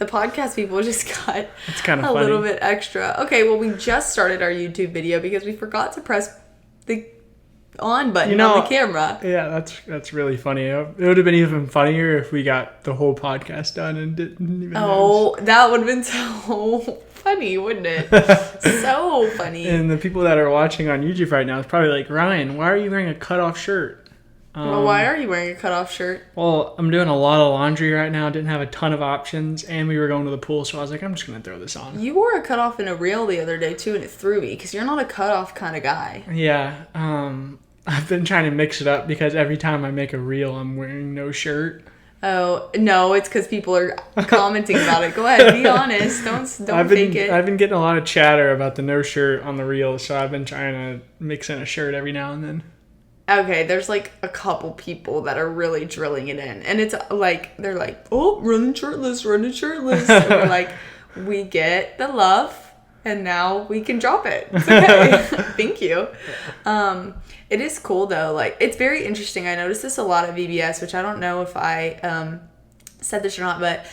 The podcast people just got it's kind of a funny. little bit extra. Okay, well, we just started our YouTube video because we forgot to press the on button on the camera. Yeah, that's really funny. It would have been even funnier if we got the whole podcast done and didn't even notice. That would have been so funny, wouldn't it? So funny. And the people that are watching on YouTube right now is probably like, Ryan, why are you wearing a cutoff shirt? Well, why are you wearing a cutoff shirt? Well, I'm doing a lot of laundry right now. Didn't have a ton of options, and we were going to the pool, so I was like, I'm just going to throw this on. You wore a cutoff in a reel the other day, too, and it threw me, because you're not a cutoff kind of guy. Yeah, I've been trying to mix it up, because every time I make a reel, I'm wearing no shirt. Oh, no, it's because people are commenting about it. Go ahead, be honest. Don't fake it. I've been getting a lot of chatter about the no shirt on the reel, so I've been trying to mix in a shirt every now and then. Okay, there's like a couple people that are really drilling it in. And it's like, they're like, oh, running shirtless. And we're like, we get the love and now we can drop it. It's okay. Thank you. It is cool though. Like, it's very interesting. I noticed this a lot at VBS, which I don't know if I said this or not, but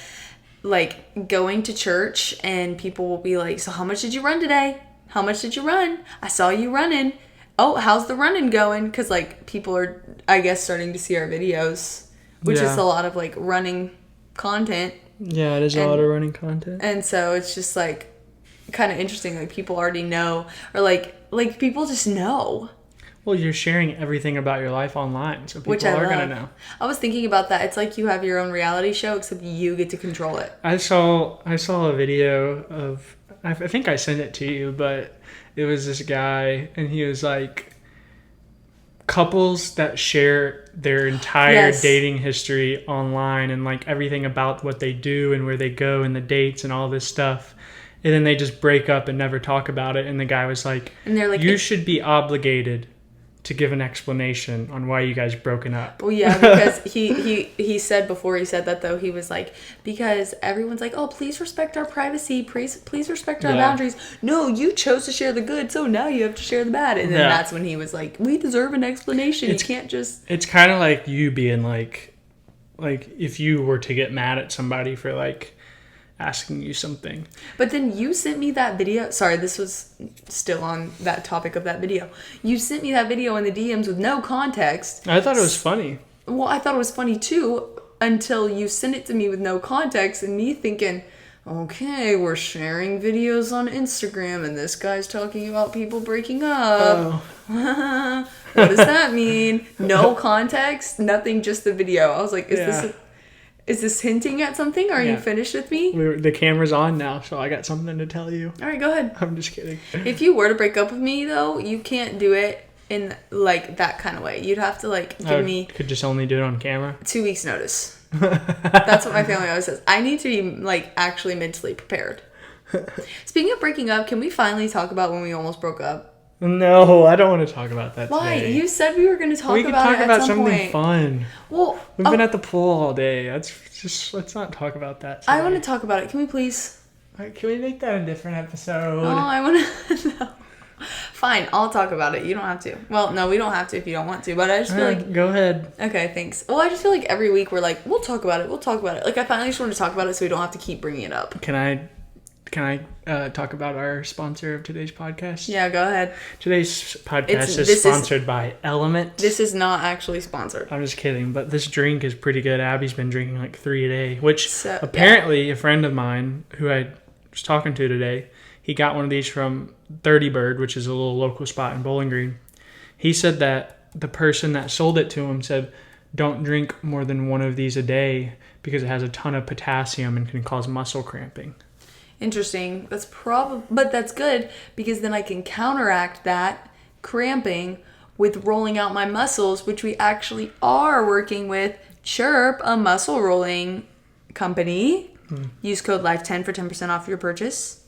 like going to church and people will be like, so how much did you run today? How much did you run? I saw you running. Oh, how's the running going? Because, like, people are, I guess, starting to see our videos, which is a lot of, like, running content. Yeah, it is a lot of running content. And so it's just, like, kind of interesting. Like, people already know. Or, like people just know. Well, you're sharing everything about your life online, so people are going to know. I was thinking about that. It's like you have your own reality show, except you get to control it. I saw a video of, I think I sent it to you, but it was this guy, and he was like, couples that share their entire dating history online and like everything about what they do and where they go and the dates and all this stuff. And then they just break up and never talk about it. And the guy was like, and they're like, you should be obligated to give an explanation on why you guys broken up. Well, yeah, because he said before he said that, though, he was like, because everyone's like, oh, please respect our privacy, please respect our boundaries. No, you chose to share the good, so now you have to share the bad. And then that's when he was like, we deserve an explanation. You can't just... It's kind of like you being like if you were to get mad at somebody for like asking you something. But then you sent me that video. Sorry, this was still on that topic of that video. You sent me that video in the DMs with no context. I thought it was funny. Well, I thought it was funny too until you sent it to me with no context and me thinking, okay, we're sharing videos on Instagram and this guy's talking about people breaking up. Oh. What does that mean? No context, nothing, just the video. I was like, is this hinting at something? Are you finished with me? The camera's on now, so I got something to tell you. All right, go ahead. I'm just kidding. If you were to break up with me, though, you can't do it in, like, that kind of way. You'd have to, like, give me... Could just only do it on camera? 2 weeks notice. That's what my family always says. I need to be, like, actually mentally prepared. Speaking of breaking up, can we finally talk about when we almost broke up? No, I don't want to talk about that Why? today. You said we were going to talk about it at some point. We can talk about something fun. Well, we've been at the pool all day. Let's not talk about that today. I want to talk about it. Can we please? Can we make that a different episode? Oh, I want to. No. Fine, I'll talk about it. You don't have to. Well, no, we don't have to if you don't want to. But I just feel like... Go ahead. Okay, thanks. Well, I just feel like every week we're like, we'll talk about it. Like, I finally just want to talk about it so we don't have to keep bringing it up. Can I talk about our sponsor of today's podcast? Yeah, go ahead. Today's podcast is sponsored by Element. This is not actually sponsored. I'm just kidding, but this drink is pretty good. Abby's been drinking like 3 a day, which apparently a friend of mine who I was talking to today, he got one of these from 30 Bird, which is a little local spot in Bowling Green. He said that the person that sold it to him said, don't drink more than one of these a day because it has a ton of potassium and can cause muscle cramping. Interesting. But that's good because then I can counteract that cramping with rolling out my muscles, which we actually are working with Chirp, a muscle rolling company. Use code LIFE10 for 10% off your purchase.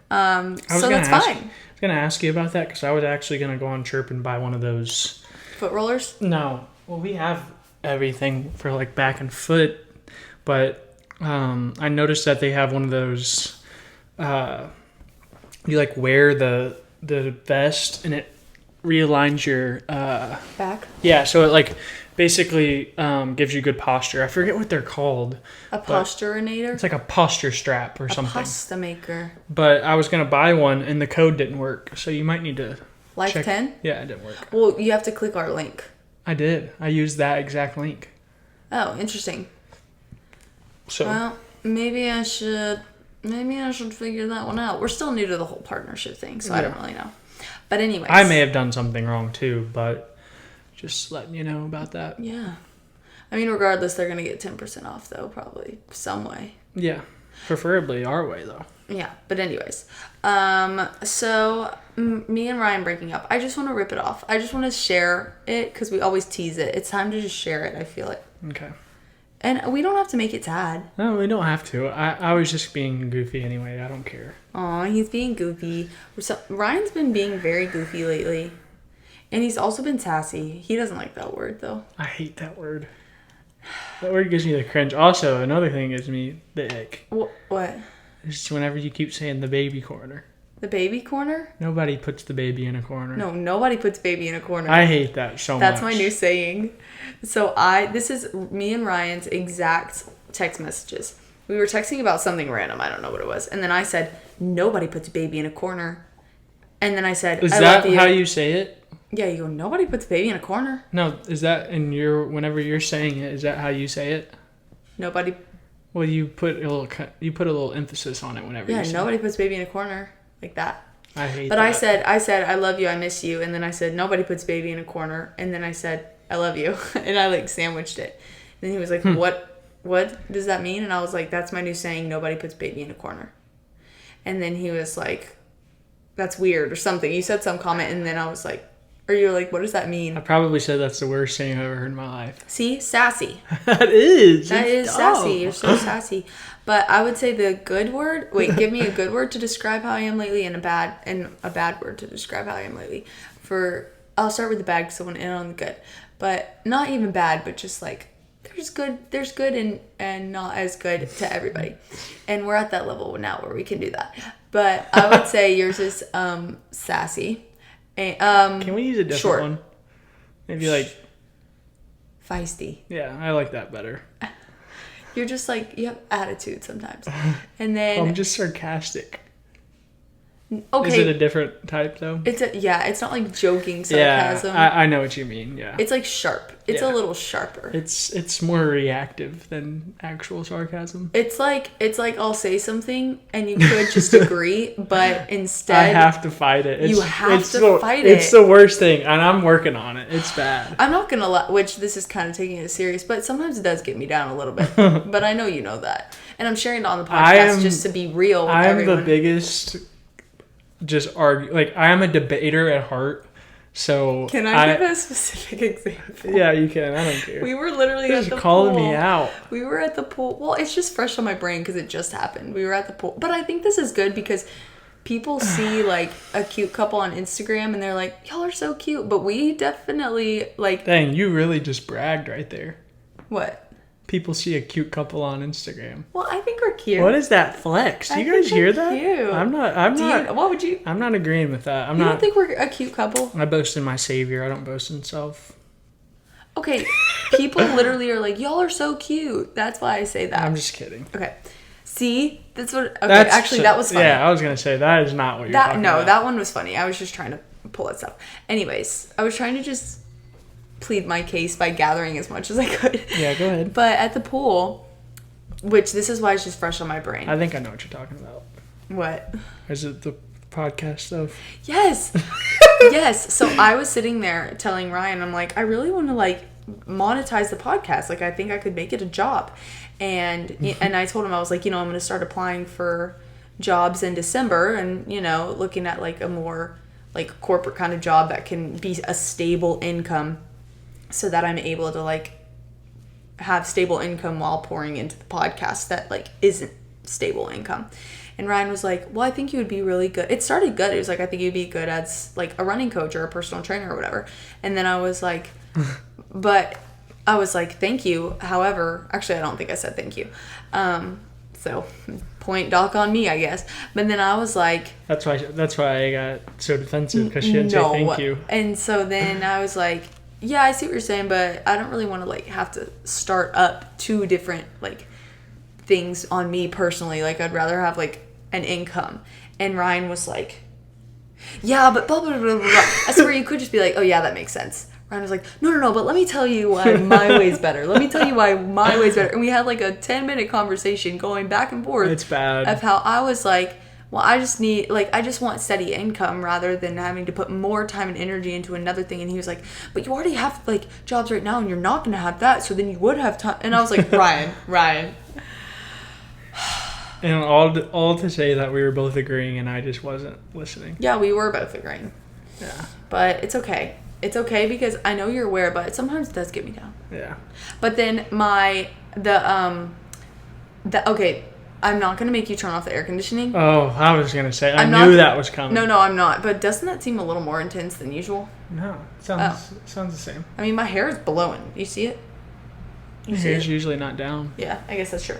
So that's fine. I was going to ask you about that because I was actually going to go on Chirp and buy one of those. Foot rollers? No. Well, we have everything for like back and foot, but I noticed that they have one of those... you like wear the vest and it realigns your back. Yeah, so it like basically gives you good posture. I forget what they're called. A posturinator? It's like a posture strap or something. A pasta maker. But I was going to buy one and the code didn't work. So you might need to Life check. 10? Yeah, it didn't work. Well, you have to click our link. I did. I used that exact link. Oh, interesting. So well, maybe I should figure that one out. We're still new to the whole partnership thing, so I don't really know. But anyways. I may have done something wrong too, but just letting you know about that. Yeah. I mean, regardless, they're going to get 10% off, though, probably some way. Yeah. Preferably our way, though. Yeah. But anyways. So me and Ryan breaking up. I just want to rip it off. I just want to share it because we always tease it. It's time to just share it, I feel like. Okay. And we don't have to make it sad. No, we don't have to. I was just being goofy anyway. I don't care. Aw, he's being goofy. So, Ryan's been being very goofy lately. And he's also been sassy. He doesn't like that word, though. I hate that word. That word gives me the cringe. Also, another thing gives me the ick. What? It's whenever you keep saying the baby corner. The baby corner? Nobody puts the baby in a corner. No, nobody puts baby in a corner. I hate that so much. That's my new saying. So this is me and Ryan's exact text messages. We were texting about something random. I don't know what it was. And then I said, nobody puts baby in a corner. And then I said, is I that love you. how you say it? Yeah, you go, nobody puts baby in a corner. No, is that whenever you're saying it, is that how you say it? Nobody. Well, you put a little emphasis on it whenever you say nobody puts baby in a corner like that. I hate but that. I said, I love you, I miss you. And then I said, nobody puts baby in a corner. And then I said, I love you. And I like sandwiched it. And then he was like, what does that mean? And I was like, that's my new saying, nobody puts baby in a corner. And then he was like, that's weird or something. You said some comment and then I was like, or you're like, what does that mean? I probably said that's the worst thing I've ever heard in my life. See? Sassy. That is sassy. You're so sassy. But I would say the good word. Wait, give me a good word to describe how I am lately and a bad word to describe how I am lately. I'll start with the bad because I want to end on the good. But not even bad, but just like there's good and not as good to everybody. And we're at that level now where we can do that. But I would say yours is sassy. Can we use a different one? Maybe like feisty. Yeah, I like that better. You're just like, you have attitude sometimes. And then I'm just sarcastic. Okay. Is it a different type though? It's not like joking sarcasm. Yeah, I know what you mean. Yeah. It's like sharp. It's a little sharper. It's more reactive than actual sarcasm. It's like I'll say something and you could just agree, but instead I have to fight it. You have to fight it. It's the worst thing, and I'm working on it. It's bad. I'm not gonna lie, which this is kind of taking it serious, but sometimes it does get me down a little bit. But I know you know that, and I'm sharing it on the podcast just to be real with everyone. I'm the biggest. Just argue. Like, I am a debater at heart. So can I give a specific example? Yeah, you can. I don't care. We were literally at the calling pool. Me out. We were at the pool. Well, it's just fresh on my brain because it just happened. We were at the pool. But I think this is good because people see like a cute couple on Instagram and they're like, y'all are so cute. But we definitely like... Dang, you really just bragged right there. What? People see a cute couple on Instagram. Well, I think we're cute. What is that flex? Do you guys hear that? Cute. I'm not. What would you? I'm not agreeing with that. You don't think we're a cute couple? I boast in my savior. I don't boast in self. Okay, people literally are like, y'all are so cute. That's why I say that. I'm just kidding. Okay. See? That's what... Okay, that was funny. Yeah, I was going to say, that is not what you're talking about. No, that one was funny. I was just trying to pull it stuff. Anyways, I was trying to just plead my case by gathering as much as I could. Yeah, go ahead. But at the pool, which this is why it's just fresh on my brain. I think I know what you're talking about. What? Is it the podcast stuff? Yes. Yes. So I was sitting there telling Ryan, I'm like, I really want to like monetize the podcast. Like, I think I could make it a job. And I told him, I was like, I'm going to start applying for jobs in December and, looking at like a more like corporate kind of job that can be a stable income so that I'm able to like have stable income while pouring into the podcast that like isn't stable income. And Ryan was like, well, I think you would be really good. It started good. It was like, I think you'd be good as like a running coach or a personal trainer or whatever. And then I was like, thank you. However, actually, I don't think I said thank you. So point doc on me, I guess. But then I was like... That's why I got so defensive, because she didn't say thank you. And so then I was like, Yeah, I see what you're saying, but I don't really want to like have to start up 2 different like things on me personally. Like I'd rather have like an income. And Ryan was like, yeah, but blah blah blah blah blah. I swear you could just be like, oh yeah, that makes sense. Ryan was like, no, but let me tell you why my way's better. Let me tell you why my way's better. And we had like a 10-minute conversation going back and forth. It's bad. Of how I was like, well, I just want steady income rather than having to put more time and energy into another thing. And he was like, but you already have like jobs right now and you're not going to have that. So then you would have time. And I was like, Ryan. And all to say that we were both agreeing and I just wasn't listening. Yeah, we were both agreeing. Yeah. But it's okay. It's okay because I know you're aware, but it sometimes does get me down. Yeah. But then okay, I'm not going to make you turn off the air conditioning. Oh, I was going to say, I knew that was coming. No, I'm not. But doesn't that seem a little more intense than usual? No, sounds the same. I mean, my hair is blowing. You see it? Your hair's usually not down. Yeah, I guess that's true.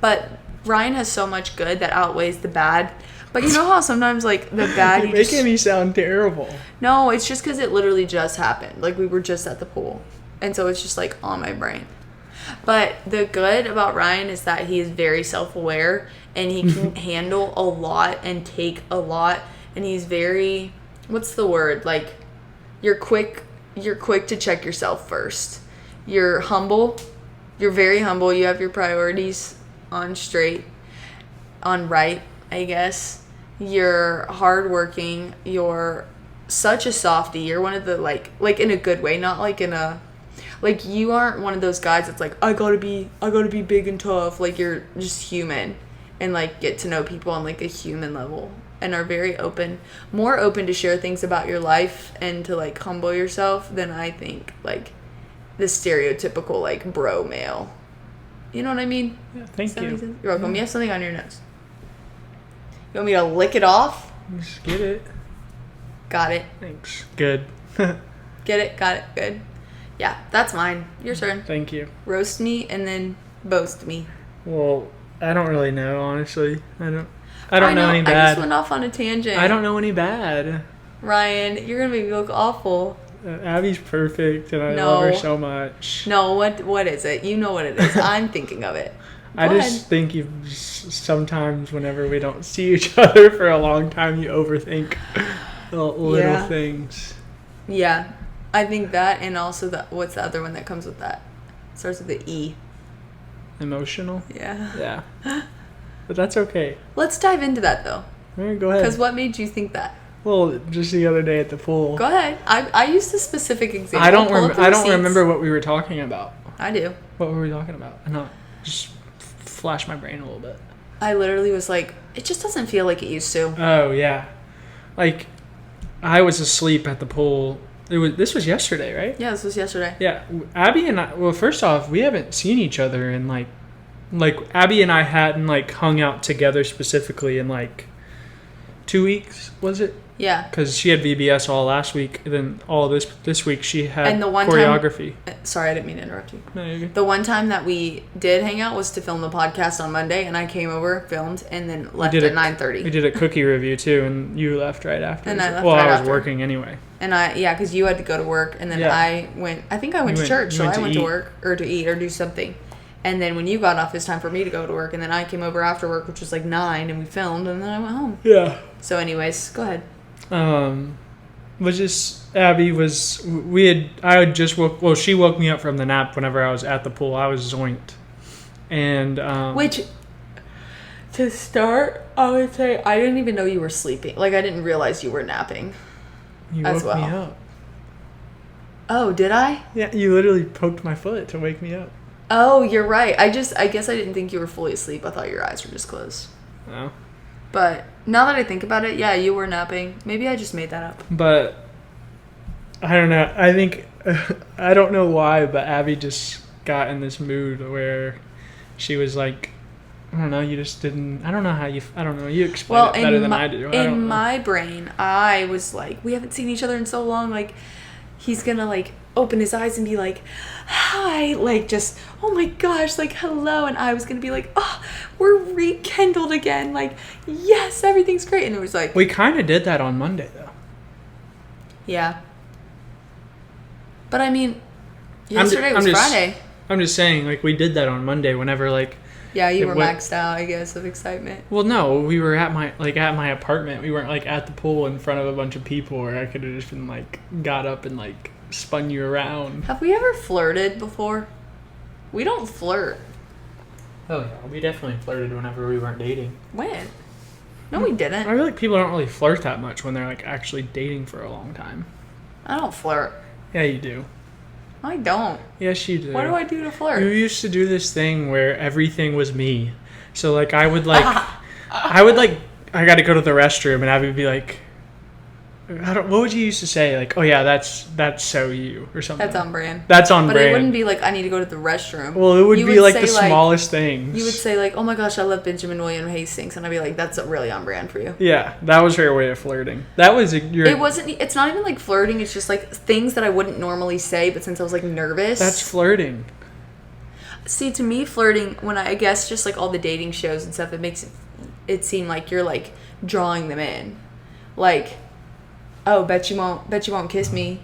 But Ryan has so much good that outweighs the bad. But you know how sometimes, like, the bad... You're making me sound terrible. No, it's just because it literally just happened. Like, we were just at the pool. And so it's just, like, on my brain. But the good about Ryan is that he is very self-aware. And he can handle a lot and take a lot. And he's very... What's the word? Like, you're quick to check yourself first. You're humble. You're very humble. You have your priorities on right, I guess. You're hardworking. You're such a softie. You're one of the like in a good way, not like in a like you aren't one of those guys that's like I gotta be big and tough. Like you're just human and like get to know people on like a human level and are very more open to share things about your life and to like humble yourself than I think like the stereotypical like bro male. You know what I mean? Yeah, thank you. You're welcome. You have something on your nose. You want me to lick it off? Just get it. Got it. Thanks. Good. Get it? Got it. Good. Yeah, that's mine. Your turn. Thank you. Roast me and then boast me. Well, I don't really know, honestly. I don't know any bad. I just went off on a tangent. I don't know any bad. Ryan, you're going to make me look awful. Abby's perfect and I love her so much. No, what is it? You know what it is. I'm thinking of it. I just think you sometimes whenever we don't see each other for a long time, you overthink little things. Yeah. I think that and also what's the other one that comes with that? Starts with the E. Emotional? Yeah. Yeah. But that's okay. Let's dive into that though. All right, go ahead. Because what made you think that? Well, just the other day at the pool. Go ahead. I used a specific example. I don't remember what we were talking about. I do. What were we talking about? Just flash my brain a little bit. I literally was like, it just doesn't feel like it used to. Oh, yeah. Like, I was asleep at the pool. This was yesterday, right? Yeah, this was yesterday. Yeah. Abby and I, well, first off, we haven't seen each other in, like Abby and I hadn't, like, hung out together specifically in, like, 2 weeks, was it? Yeah. Because she had VBS all last week, and then all this week she had and the one choreography. Sorry, I didn't mean to interrupt you. No, you're good. The one time that we did hang out was to film the podcast on Monday, and I came over, filmed, and then left at 9:30. We did a cookie review, too, and you left right after. And I left right after. I was working anyway. And because you had to go to work, and then I went to church, so I went to work, or to eat, or do something. And then when you got off, it's time for me to go to work, and then I came over after work, which was like 9, and we filmed, and then I went home. Yeah. So anyways, go ahead. Was just Abby she woke me up from the nap whenever I was at the pool. I was zoinked. And which to start, I would say I didn't even know you were sleeping. Like I didn't realize you were napping. You woke me up. Oh, did I? Yeah, you literally poked my foot to wake me up. Oh, you're right. I guess I didn't think you were fully asleep. I thought your eyes were just closed. No. But now that I think about it, yeah, you were napping. Maybe I just made that up. But I don't know. I think I don't know why, but Abby just got in this mood where she was like, I don't know. You just didn't. I don't know how you. I don't know. You explain it better than I do. In my brain, I was like, we haven't seen each other in so long. Like, he's gonna like open his eyes and be like, hi, like just, oh my gosh, like hello, and I was gonna be like, oh, we're rekindled again, like yes, everything's great. And it was like, we kind of did that on Monday though. Yeah. But I mean, yesterday was Friday. I'm just saying, like, we did that on Monday whenever, like... Yeah, you were maxed out, I guess, of excitement. Well, no, we were at my apartment. We weren't, like, at the pool in front of a bunch of people where I could have just been, like, got up and, like, spun you around. Have we ever flirted before? We don't flirt. Oh, yeah. We definitely flirted whenever we weren't dating. When? No, we didn't. I feel like people don't really flirt that much when they're, like, actually dating for a long time. I don't flirt. Yeah, you do. I don't. Yes, you do. What do I do to flirt? You used to do this thing where everything was me. So, like, I would, like... I got to go to the restroom, and I would be like... what would you used to say? Like, oh, yeah, that's so you, or something. That's on brand. That's on brand. But it wouldn't be like, I need to go to the restroom. Well, it would be like the smallest things. You would say, like, oh my gosh, I love Benjamin William Hastings. And I'd be like, that's really on brand for you. Yeah, that was her way of flirting. That was it's not even like flirting. It's just like things that I wouldn't normally say, but since I was like nervous. That's flirting. See, to me, flirting, when I guess just like all the dating shows and stuff, it makes it seem like you're like drawing them in. Like, oh, bet you won't kiss me.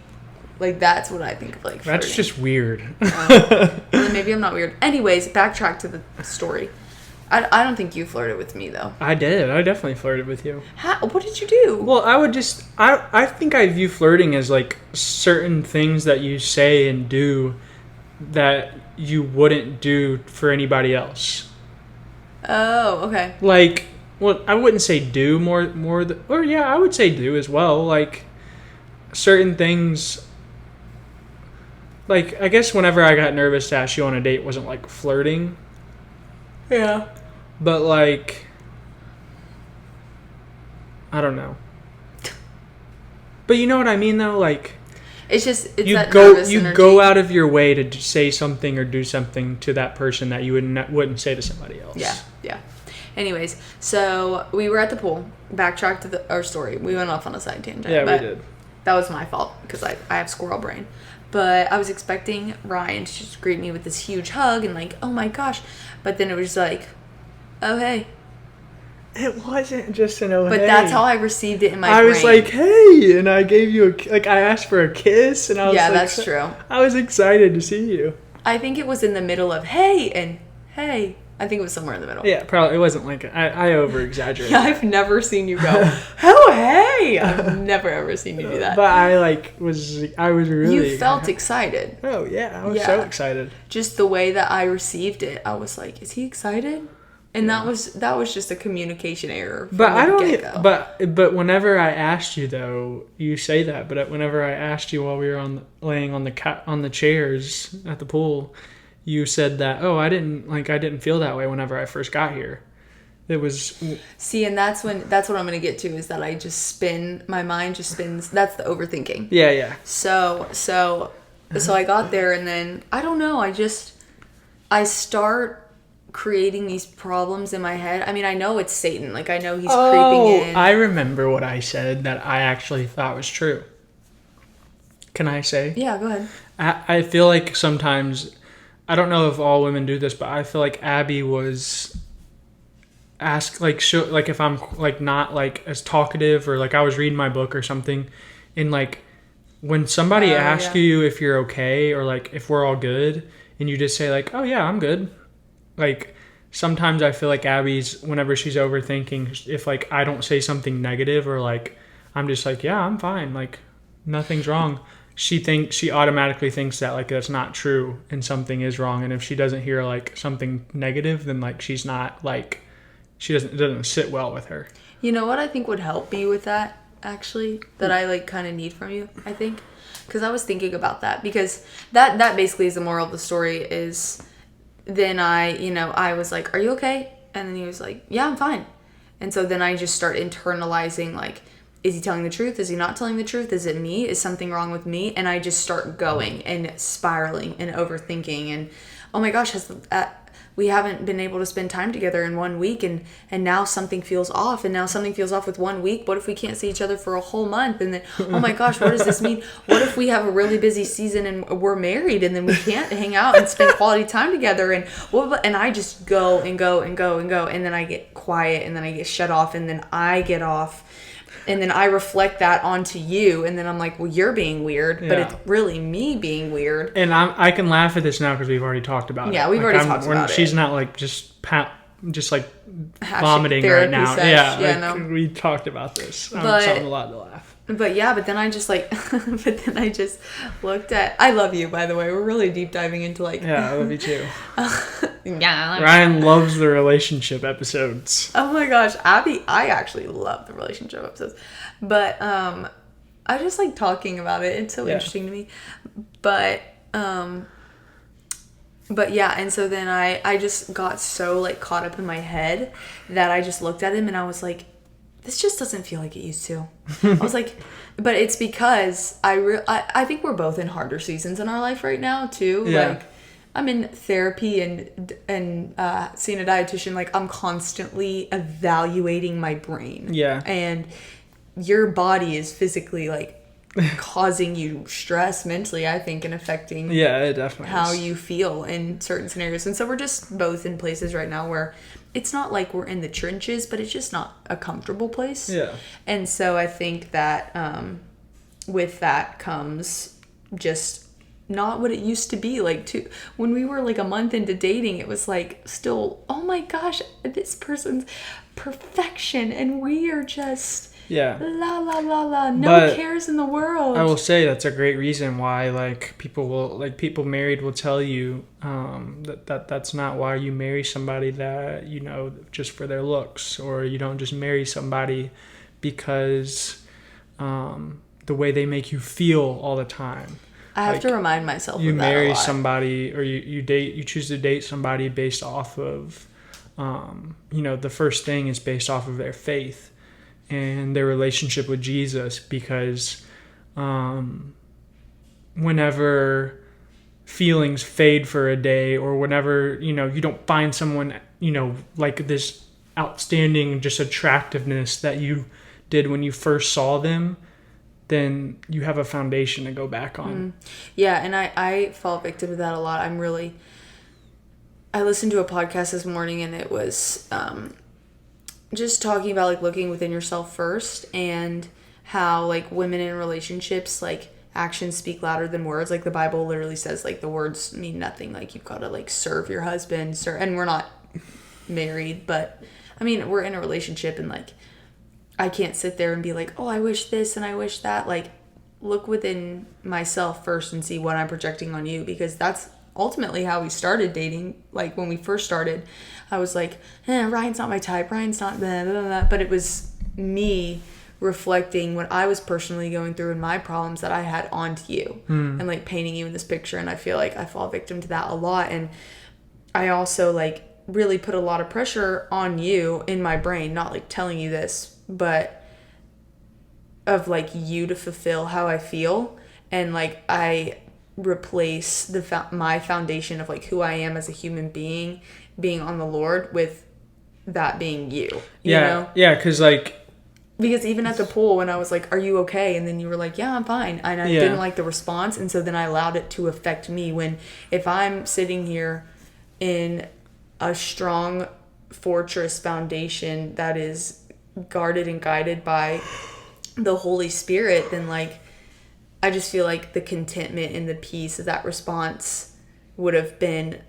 Like, that's what I think of, like, flirting. That's just weird. Well, then maybe I'm not weird. Anyways, backtrack to the story. I don't think you flirted with me, though. I did. I definitely flirted with you. What did you do? Well, I think I view flirting as, like, certain things that you say and do that you wouldn't do for anybody else. Oh, okay. Like... Well, I wouldn't say do I would say do as well. Like, certain things, like, I guess whenever I got nervous to ask you on a date wasn't, like, flirting. Yeah. But, like, I don't know. But you know what I mean, though? Like, it's that nervous energy. Go out of your way to say something or do something to that person that you wouldn't say to somebody else. Yeah. Anyways, so we were at the pool. Backtrack to our story. We went off on a side tangent. Yeah, we did. That was my fault because I have squirrel brain. But I was expecting Ryan to just greet me with this huge hug and like, oh my gosh. But then it was like, oh hey. It wasn't just an oh hey. But that's how I received it in my brain. I was like, hey, and I gave you I asked for a kiss, and I was yeah, that's true. I was excited to see you. I think it was in the middle of hey and hey. I think it was somewhere in the middle. Yeah, probably. It wasn't like... I over-exaggerated. Yeah, I've never seen you go, oh, hey! I've never, ever seen you do that. But I was really... You felt excited. Oh, yeah. I was so excited. Just the way that I received it, I was like, is he excited? And that was just a communication error. But I don't... But whenever I asked you, though, you say that, but whenever I asked you while we were laying on the chairs at the pool... You said that, oh, I didn't feel that way whenever I first got here. It was... See, and that's what I'm going to get to, is that my mind just spins. That's the overthinking. Yeah. So I got there, and then, I don't know, I start creating these problems in my head. I mean, I know it's Satan. Like, I know he's creeping in. I remember what I said that I actually thought was true. Can I say? Yeah, go ahead. I feel like sometimes... I don't know if all women do this, but I feel like Abby was asked, like, if I'm, like, not, like, as talkative, or, like, I was reading my book or something, and, like, when somebody asks you if you're okay, or, like, if we're all good, and you just say, like, oh, yeah, I'm good. Like, sometimes I feel like Abby's, whenever she's overthinking, if, like, I don't say something negative, or, like, I'm just like, yeah, I'm fine, like, nothing's wrong. She automatically thinks that, like, that's not true and something is wrong, and if she doesn't hear, like, something negative, then, like, she's not, like, it doesn't sit well with her. You know what I think would help me with that, actually, that I, like, kind of need from you, I think? Because I was thinking about that, because that basically is the moral of the story. Is then I was like, are you okay? And then he was like, yeah, I'm fine. And so then I just start internalizing, like, is he telling the truth? Is he not telling the truth? Is it me? Is something wrong with me? And I just start going and spiraling and overthinking. And, oh my gosh, we haven't been able to spend time together in 1 week, and now something feels off, and now something feels off with 1 week. What if we can't see each other for a whole month? And then, oh my gosh, what does this mean? What if we have a really busy season and we're married, and then we can't hang out and spend quality time together? And and I just go and go and go and go, and then I get quiet, and then I get shut off, and then I get off. And then I reflect that onto you, and then I'm like, well, you're being weird, but it's really me being weird. And I can laugh at this now because we've already talked about it. Yeah, we've already talked about it. She's not like just like vomiting right now. Yeah, like, no. We talked about this. So I'm allowed to laugh. But yeah, but then I just looked at, I love you, by the way. We're really deep diving into like. Yeah, I love you too. Yeah. Ryan loves the relationship episodes. Oh my gosh. I actually love the relationship episodes. But I just like talking about it. It's so interesting to me. But yeah, and so then I just got so like caught up in my head that I just looked at him and I was like, this just doesn't feel like it used to. I was like, but it's because I think we're both in harder seasons in our life right now too. Yeah. Like I'm in therapy and seeing a dietitian. Like I'm constantly evaluating my brain. Yeah. And your body is physically like causing you stress mentally, I think, and affecting it definitely how is. you feel in certain scenarios. And so we're just both in places right now where it's not like we're in the trenches, but it's just not a comfortable place. Yeah. And so I think that with that comes just not what it used to be. Like when we were like a month into dating, it was like still, oh my gosh, this person's perfection, and we are just la la la la, no cares in the world. I will say that's a great reason why like people married will tell you that's not why you marry somebody that you know just for their looks, or you don't just marry somebody because the way they make you feel all the time. I have to remind myself you of that marry a lot. Somebody, or you choose to date somebody based off of the first thing is based off of their faith and their relationship with Jesus, because whenever feelings fade for a day, or whenever you don't find someone like this outstanding just attractiveness that you did when you first saw them, then you have a foundation to go back on. Yeah, and I fall victim to that a lot. I listened to a podcast this morning, and it was just talking about like looking within yourself first, and how like women in relationships, like actions speak louder than words. Like the Bible literally says like the words mean nothing. Like you've got to like serve your husband, and we're not married, but I mean we're in a relationship, and like I can't sit there and be like, oh, I wish this and I wish that. Like look within myself first and see what I'm projecting on you, because that's ultimately how we started dating. Like when we first started, I was like, Ryan's not my type, Ryan's not blah, blah, blah. But it was me reflecting what I was personally going through and my problems that I had onto you, and like painting you in this picture. And I feel like I fall victim to that a lot. And I also like really put a lot of pressure on you in my brain, not like telling you this, but of like you to fulfill how I feel. And like I replace my foundation of like who I am as a human being being on the Lord with that being you know? Because even at the pool when I was like, are you okay? And then you were like, yeah, I'm fine. And I didn't like the response, and so then I allowed it to affect me. When if I'm sitting here in a strong fortress foundation that is guarded and guided by the Holy Spirit, then like I just feel like the contentment and the peace of that response would have been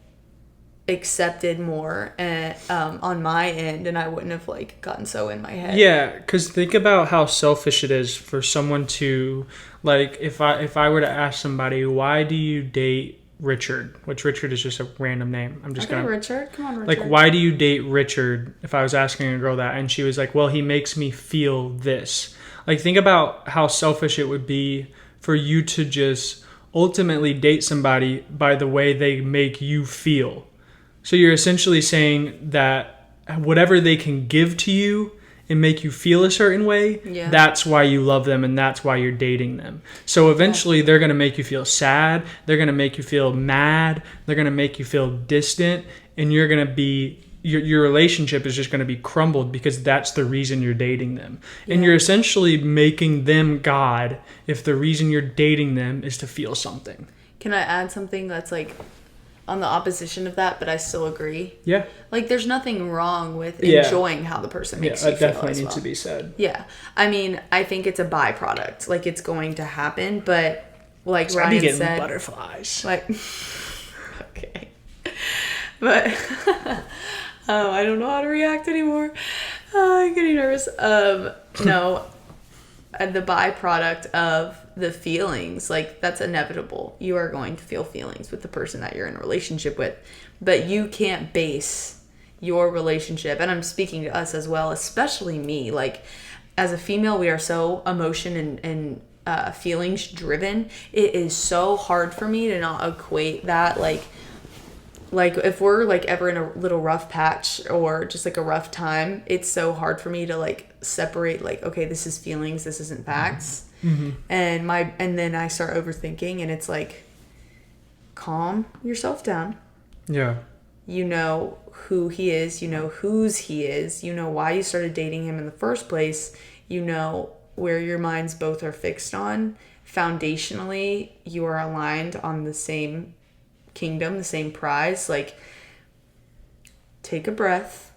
accepted more on my end, and I wouldn't have like gotten so in my head. Yeah, because think about how selfish it is for someone to like, if I were to ask somebody, why do you date Richard, which Richard is just a random name. I'm just gonna Richard. Come on, Richard. Like, why do you date Richard? If I was asking a girl that, and she was like, well, he makes me feel this. Like, think about how selfish it would be for you to just ultimately date somebody by the way they make you feel. So you're essentially saying that whatever they can give to you and make you feel a certain way, that's why you love them, and that's why you're dating them. So eventually they're going to make you feel sad, they're going to make you feel mad, they're going to make you feel distant, and you're going to be your relationship is just going to be crumbled because that's the reason you're dating them. And you're essentially making them God if the reason you're dating them is to feel something. Can I add something that's like on the opposition of that, but I still agree? Yeah. Like, there's nothing wrong with enjoying how the person makes you feel. That definitely needs to be said. Yeah. I mean, I think it's a byproduct. Like, it's going to happen, but like Ryan I'd be getting said, butterflies. Like, okay. But, I don't know how to react anymore. I'm getting nervous. No, the byproduct of the feelings, like, that's inevitable. You are going to feel feelings with the person that you're in a relationship with, but you can't base your relationship, and I'm speaking to us as well, especially me, like, as a female, we are so emotion and feelings driven. It is so hard for me to not equate that, like if we're like ever in a little rough patch or just like a rough time, it's so hard for me to like separate, like, okay, this is feelings, this isn't facts. Mm-hmm. And then I start overthinking, and it's like, calm yourself down. Yeah. You know who he is, you know whose he is, you know why you started dating him in the first place, you know where your minds both are fixed on. Foundationally, you are aligned on the same kingdom, the same prize. Like, take a breath.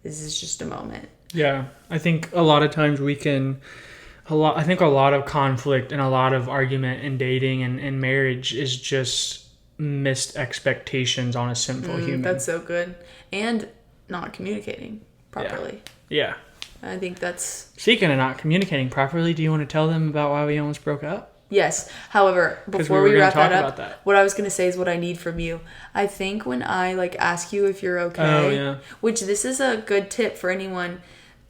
This is just a moment. Yeah. I think a lot of times I think a lot of conflict and a lot of argument in dating and marriage is just missed expectations on a sinful human. That's so good. And not communicating properly. Yeah. I think that's... Speaking of not communicating properly, do you want to tell them about why we almost broke up? Yes. However, before we wrap that up, what I was going to say is what I need from you. I think when I like ask you if you're okay, which this is a good tip for anyone,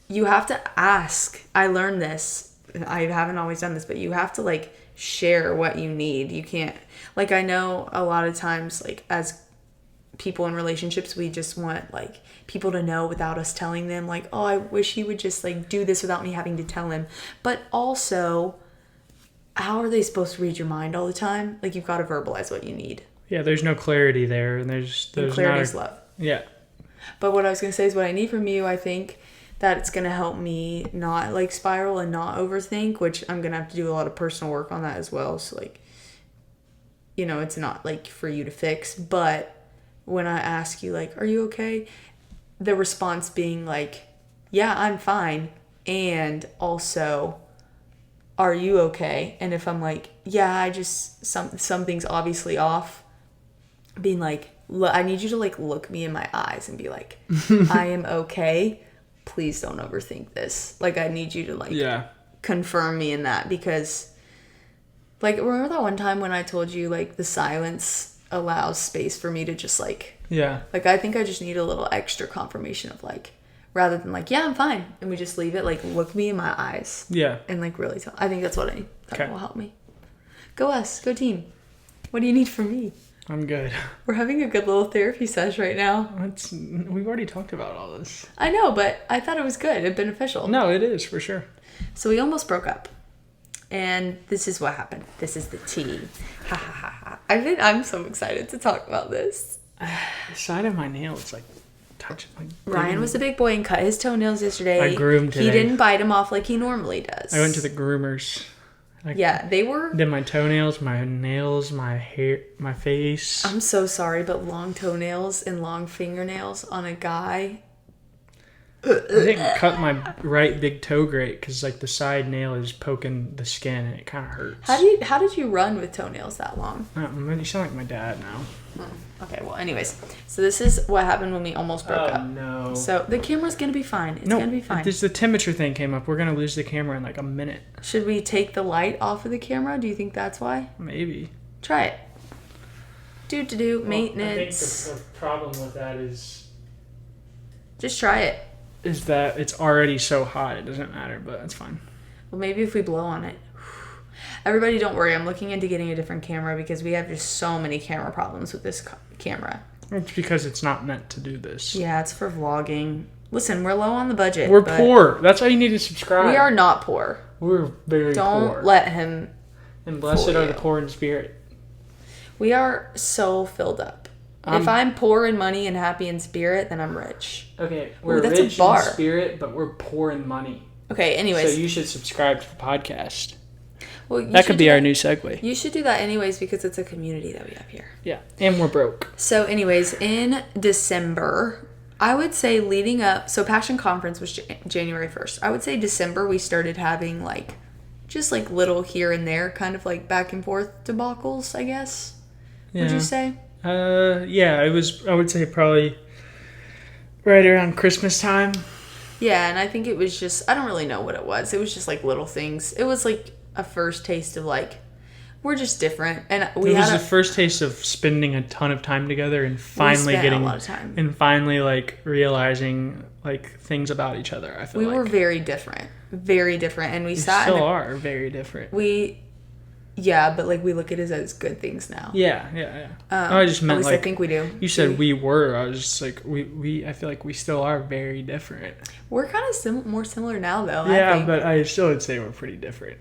you have to ask. I learned this. I haven't always done this, but you have to like share what you need. You can't, like, I know a lot of times, like, as people in relationships, we just want like people to know without us telling them, like, oh, I wish he would just like do this without me having to tell him. But also, how are they supposed to read your mind all the time? Like, you've got to verbalize what you need. Yeah, there's no clarity there, and there's clarity's love. Yeah. But what I was gonna say is what I need from you. I think that it's gonna help me not like spiral and not overthink, which I'm gonna have to do a lot of personal work on that as well. So like, you know, it's not like for you to fix, but when I ask you like, are you okay? The response being like, yeah, I'm fine. And also, are you okay? And if I'm like, yeah, I just, something's obviously off, being like, I need you to like look me in my eyes and be like, I am okay. Please don't overthink this. Like, I need you to like confirm me in that, because like, remember that one time when I told you like the silence allows space for me to just like, like, I think I just need a little extra confirmation of like, rather than like, yeah, I'm fine, and we just leave it, like, look me in my eyes. Yeah. And like really tell. I think that's what I need. That will help me. Go us. Go team. What do you need from me? I'm good. We're having a good little therapy sesh right now. We've already talked about all this. I know, but I thought it was good and beneficial. No, it is, for sure. So we almost broke up. And this is what happened. This is the tea. Ha ha ha ha. I'm so excited to talk about this. The side of my nail is like touching my... Ryan was a big boy and cut his toenails yesterday. I groomed today. He didn't bite them off like he normally does. I went to the groomers. They were... Did my toenails, my nails, my hair, my face. I'm so sorry, but long toenails and long fingernails on a guy... I didn't cut my right big toe great because like the side nail is poking the skin and it kind of hurts. How did you run with toenails that long? You sound like my dad now. Okay, well, anyways, so this is what happened when we almost broke up. Oh no! So the camera's gonna be fine. It's gonna be fine. The temperature thing came up. We're gonna lose the camera in like a minute. Should we take the light off of the camera? Do you think that's why? Maybe. Try it. Maintenance. I think the problem with that is... Just try it. Is that it's already so hot, it doesn't matter, but that's fine. Well, maybe if we blow on it. Everybody, don't worry. I'm looking into getting a different camera because we have just so many camera problems with this camera. It's because it's not meant to do this. Yeah, it's for vlogging. Listen, we're low on the budget. We're poor. That's why you need to subscribe. We are not poor. We're very poor. Don't let him. And blessed are the poor in spirit. We are so filled up. If I'm poor in money and happy in spirit, then I'm rich. Okay, we're rich in spirit, but we're poor in money. Okay, anyways. So you should subscribe to the podcast. Well, that could be our new segue. You should do that anyways because it's a community that we have here. Yeah, and we're broke. So anyways, in December, I would say leading up, so Passion Conference was January 1st. I would say December we started having like, just like little here and there kind of like back and forth debacles, I guess. Yeah. Would you say? Yeah, it was, I would say probably right around Christmas time. Yeah, and I think it was just, I don't really know what it was. It was just like little things. It was like a first taste of like, we're just different. And it was the first taste of spending a ton of time together and finally getting a lot of time. And finally like realizing like things about each other. I feel we were very different. Very different. And we still are very different. Yeah, but like we look at it as good things now. Yeah. I just meant like, I think we do. You said we were. I was just like I feel like we still are very different. We're kind of more similar now, though. Yeah, I think. But I still would say we're pretty different.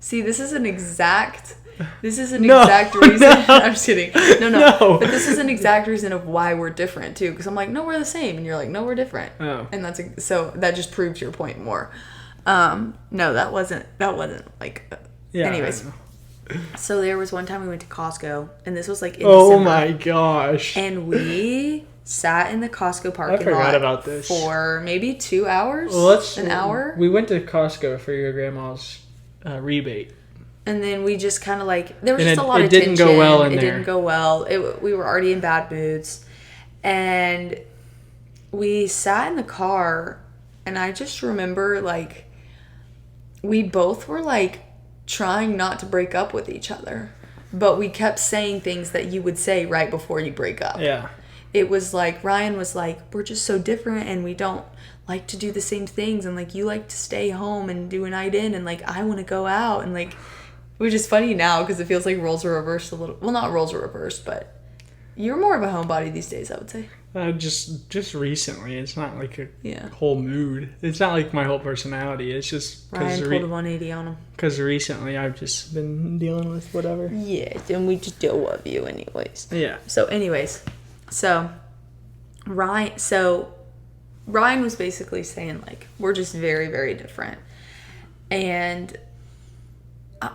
See, this is an exact reason. No. I'm just kidding. No. But this is an exact reason of why we're different too. Because I'm like, no, we're the same, and you're like, no, we're different. Oh. And so that just proves your point more. No, that wasn't like. Yeah. Anyways. So there was one time we went to Costco, and this was like in December. Oh my gosh. And we sat in the Costco parking lot. I forgot about this. For maybe 2 hours? An hour? We went to Costco for your grandma's rebate. And then we just kind of like, there was just a lot of tension. It didn't go well in there. It didn't go well. We were already in bad moods. And we sat in the car, and I just remember like, we both were like, trying not to break up with each other, but we kept saying things that you would say right before you break up. Yeah. It was like, Ryan was like, we're just so different and we don't like to do the same things, and like you like to stay home and do a night in, and like I want to go out, and like, which is funny now because it feels like roles are reversed a little. Well, not roles are reversed, but you're more of a homebody these days, I would say. Just recently. It's not like a whole mood. It's not like my whole personality. It's just Ryan pulled a 180 on him. Because recently I've just been dealing with whatever. Yes, and we just still love you anyways. Yeah. So anyways, Ryan was basically saying like, we're just very, very different. And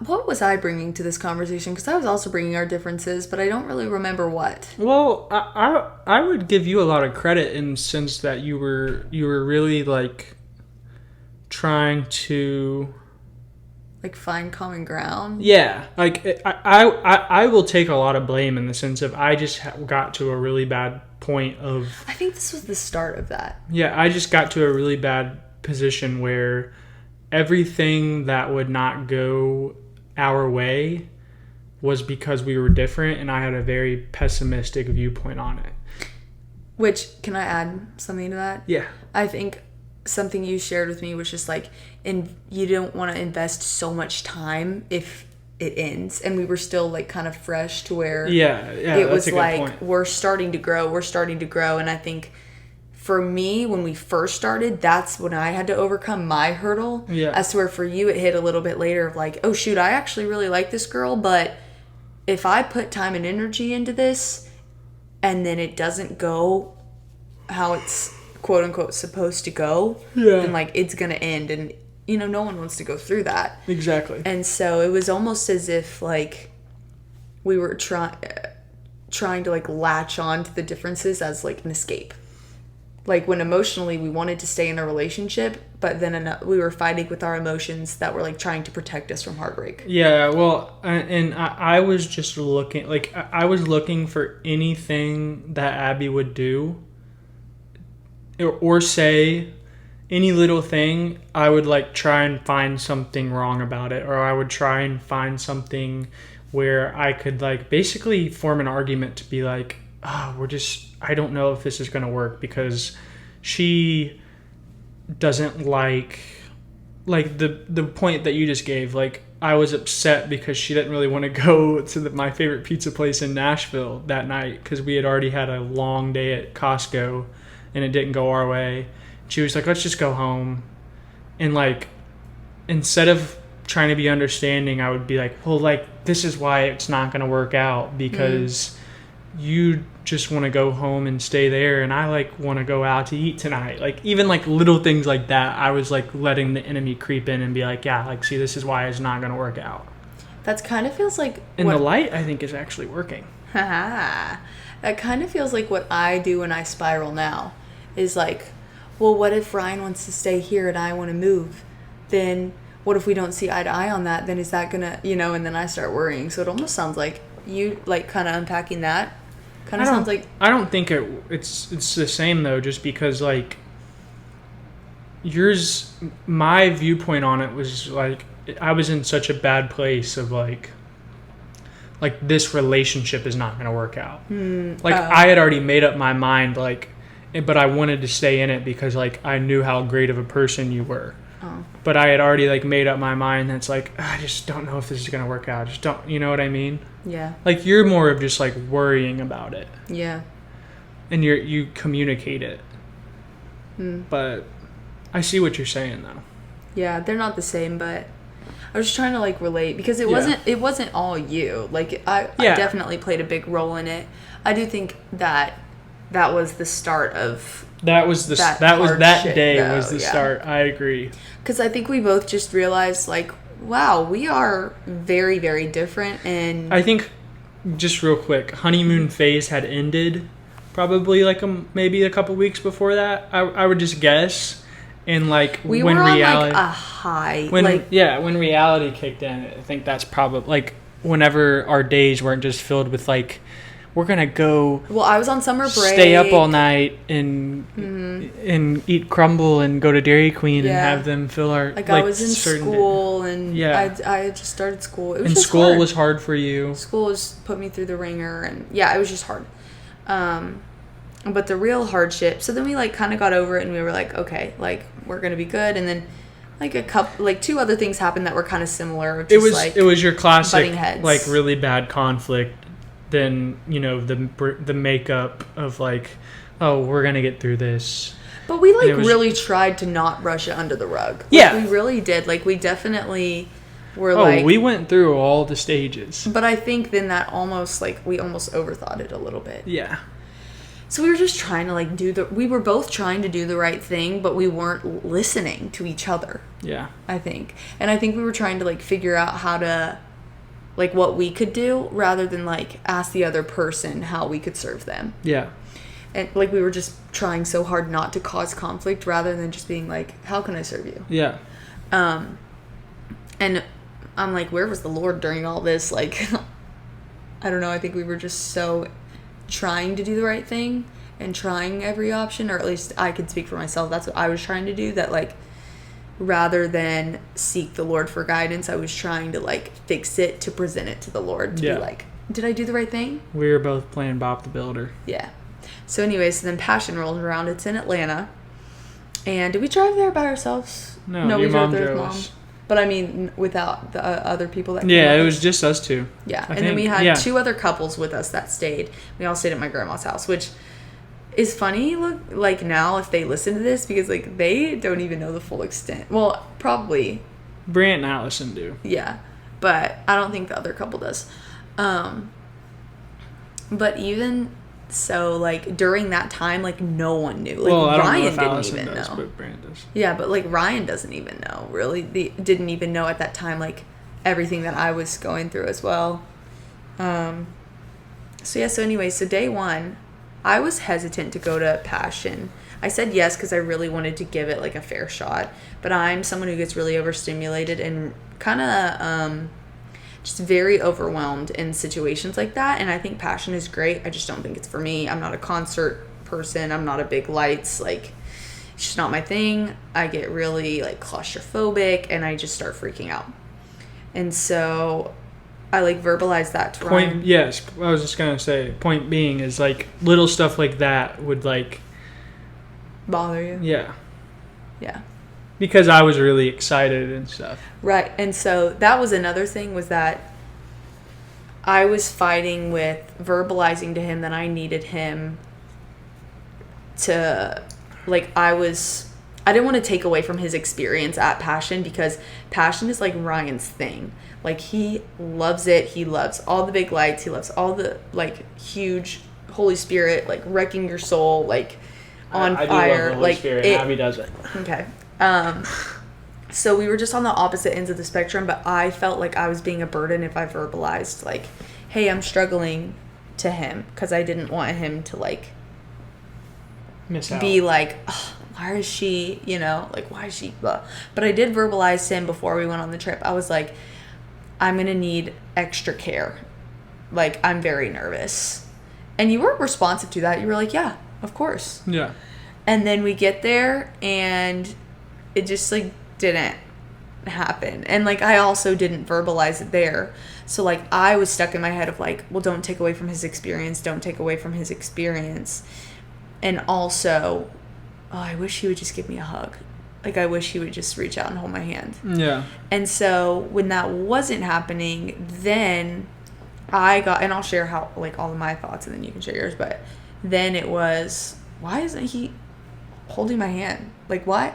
what was I bringing to this conversation? Because I was also bringing our differences, but I don't really remember what. Well, I would give you a lot of credit in the sense that you were really like trying to like find common ground. Yeah, like I will take a lot of blame in the sense of I just got to a really bad point of. I think this was the start of that. Yeah, I just got to a really bad position where everything that would not go our way was because we were different, and I had a very pessimistic viewpoint on it. Which, can I add something to that? Yeah. I think something you shared with me was just like, you don't want to invest so much time if it ends. And we were still like kind of fresh to where it was like, point. We're starting to grow. And I think for me, when we first started, that's when I had to overcome my hurdle. Yeah. As to where for you, it hit a little bit later of like, oh shoot, I actually really like this girl, but if I put time and energy into this and then it doesn't go how it's quote unquote supposed to go, then like it's going to end. And you know, no one wants to go through that. Exactly. And so it was almost as if like we were trying to like latch on to the differences as like an escape. Like when emotionally we wanted to stay in a relationship, but then we were fighting with our emotions that were like trying to protect us from heartbreak. Yeah, well, and I was just looking, like I was looking for anything that Abby would do or say, any little thing. I would like try and find something wrong about it, or I would try and find something where I could like basically form an argument to be like, I don't know if this is going to work because she doesn't like the point that you just gave. Like I was upset because she didn't really want to go to my favorite pizza place in Nashville that night because we had already had a long day at Costco and it didn't go our way. She was like, let's just go home. And like, instead of trying to be understanding, I would be like, well, like this is why it's not going to work out because you just want to go home and stay there, and I like want to go out to eat tonight. Like even like little things like that, I was like letting the enemy creep in and be like, yeah, like see, this is why it's not going to work out. That's kind of feels like and the light I think is actually working. That kind of feels like what I do when I spiral now is like, well, what if Ryan wants to stay here and I want to move? Then what if we don't see eye to eye on that? Then is that gonna, and then I start worrying. So it almost sounds like you like kind of unpacking that. Kind of sounds like I don't think it's the same though, just because like my viewpoint on it was like I was in such a bad place of like this relationship is not going to work out. I had already made up my mind but I wanted to stay in it because like I knew how great of a person you were. But I had already like made up my mind that's like I just don't know if this is going to work out. Just don't, you know what I mean? Yeah. Like you're more of just like worrying about it. Yeah. And you communicate it. But I see what you're saying though. Yeah, they're not the same, but I was just trying to like relate because it wasn't all you. Like I definitely played a big role in it. I do think that was the start of that day though, was the start. I agree. Because I think we both just realized like, wow, we are very, very different. And I think just real quick, honeymoon phase had ended probably like maybe a couple weeks before that. I would just guess. And like we when were on reality, like a high. When reality kicked in, I think that's probably like whenever our days weren't just filled with like we're gonna go. Well, I was on summer break. Stay up all night and eat crumble and go to Dairy Queen and have them fill our like I was in school and I just started school. It was just school hard. Was hard for you. School just put me through the ringer and it was just hard. But the real hardship. So then we like kind of got over it and we were like, okay, like we're gonna be good. And then like two other things happened that were kind of similar. It was your classic like really bad conflict. Then the makeup of like, oh, we're gonna get through this. But we like really tried to not brush it under the rug. Like, yeah, we really did. Like we definitely were we went through all the stages. But I think then that almost like we almost overthought it a little bit. Yeah. So we were just trying to like we were both trying to do the right thing, but we weren't listening to each other. Yeah. I think. And I think we were trying to like figure out how to like what we could do rather than like ask the other person how we could serve them. Yeah. And like we were just trying so hard not to cause conflict rather than just being like, how can I serve you? Yeah. And I'm like, where was the Lord during all this? Like, I don't know. I think we were just so trying to do the right thing and trying every option, or at least I could speak for myself. That's what I was trying to do. That like, rather than seek the Lord for guidance, I was trying to like fix it to present it to the Lord to be like, did I do the right thing? We were both playing Bob the Builder. Yeah. So anyways, then Passion rolls around. It's in Atlanta. And did we drive there by ourselves? No, we drove there with Mom. But I mean, without the other people that came it with was us. just us two. Yeah. And then we had two other couples with us that stayed. We all stayed at my grandma's house, which is funny, like now if they listen to this, because like they don't even know the full extent. Well, probably Brant and Allison do. Yeah, but I don't think the other couple does. But even so, like during that time, like no one knew. Like I don't Ryan know if didn't Allison even does, know. but Brant does. Yeah, but like Ryan doesn't even know. Really, they didn't even know at that time like everything that I was going through as well. So anyway, so day one, I was hesitant to go to Passion. I said yes because I really wanted to give it like a fair shot, but I'm someone who gets really overstimulated and kind of just very overwhelmed in situations like that. And I think Passion is great. I just don't think it's for me. I'm not a concert person. I'm not a big lights. Like, it's just not my thing. I get really like claustrophobic and I just start freaking out. And so I like verbalized that to Ryan. Yes, I was just gonna say. Point being is like little stuff like that would like bother you. Yeah. Yeah. Because I was really excited and stuff. Right, and so that was another thing, was that I was fighting with verbalizing to him that I needed him to, like, I was I didn't want to take away from his experience at Passion, because Passion is like Ryan's thing. Like, he loves it. He loves all the big lights. He loves all the, like, huge Holy Spirit, like, wrecking your soul, like, on I fire. Do love the Holy like, Spirit. Abby does it. Okay. So we were just on the opposite ends of the spectrum, but I felt like I was being a burden if I verbalized, like, hey, I'm struggling, to him, because I didn't want him to, like, miss out. Be like, oh, why is she, you know, like, why is she, blah. But I did verbalize to him before we went on the trip. I was like, I'm going to need extra care. Like, I'm very nervous. And you were responsive to that. You were like, yeah, of course. Yeah. And then we get there, and it just, like, didn't happen. And, like, I also didn't verbalize it there. So, like, I was stuck in my head of, like, well, don't take away from his experience. Don't take away from his experience. And also, oh, I wish he would just give me a hug. Like, I wish he would just reach out and hold my hand. Yeah. And so when that wasn't happening, then I got, and I'll share how, like, all of my thoughts, and then you can share yours. But then it was, why isn't he holding my hand? Like, why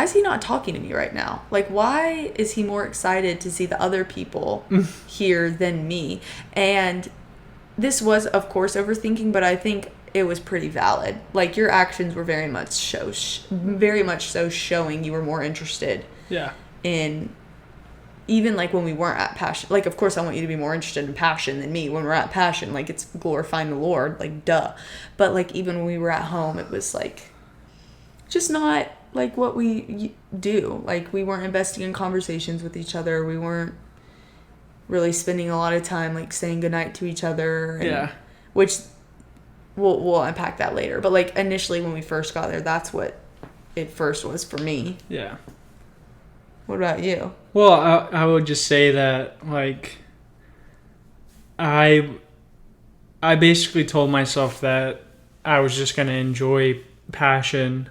is he not talking to me right now? Like, why is he more excited to see the other people here than me? And this was, of course, overthinking, but I think it was pretty valid. Like, your actions were very much so showing you were more interested. Yeah. In, even like when we weren't at Passion. Like, of course, I want you to be more interested in Passion than me. When we're at Passion, like, it's glorifying the Lord, like, duh. But, like, even when we were at home, it was like just not like what we do. Like, we weren't investing in conversations with each other. We weren't really spending a lot of time, like, saying goodnight to each other. And, yeah. Which we'll unpack that later. But, like, initially when we first got there, that's what it first was for me. Yeah. What about you? Well, I would just say that, like, I basically told myself that I was just going to enjoy Passion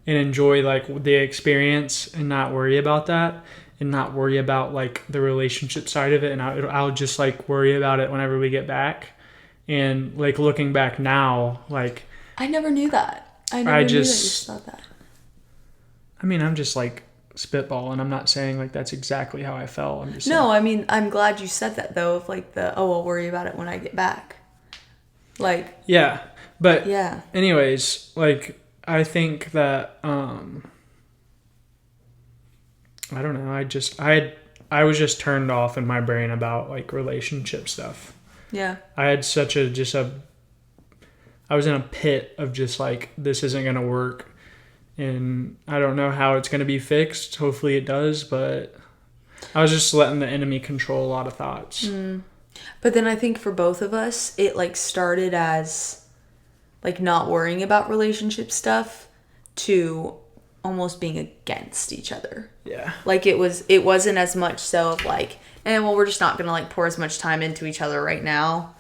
and enjoy, like, the experience and not worry about that, and not worry about, like, the relationship side of it. And I'll just, like, worry about it whenever we get back. And, like, looking back now, like, I never knew that. I never knew that you thought that. I mean, I'm just, like, spitballing. I'm not saying, like, that's exactly how I felt. I'm just no, I mean, I'm glad you said that, though, of, like, I'll worry about it when I get back. Like. Yeah. But. Yeah. Anyways, like, I think that, I don't know. I was just turned off in my brain about, like, relationship stuff. Yeah. I had such I was in a pit of just, like, this isn't going to work. And I don't know how it's going to be fixed. Hopefully it does, but I was just letting the enemy control a lot of thoughts. But then I think for both of us, it, like, started as, like, not worrying about relationship stuff to almost being against each other. Yeah. Like, it wasn't as much so of, like, well, we're just not going to, like, pour as much time into each other right now.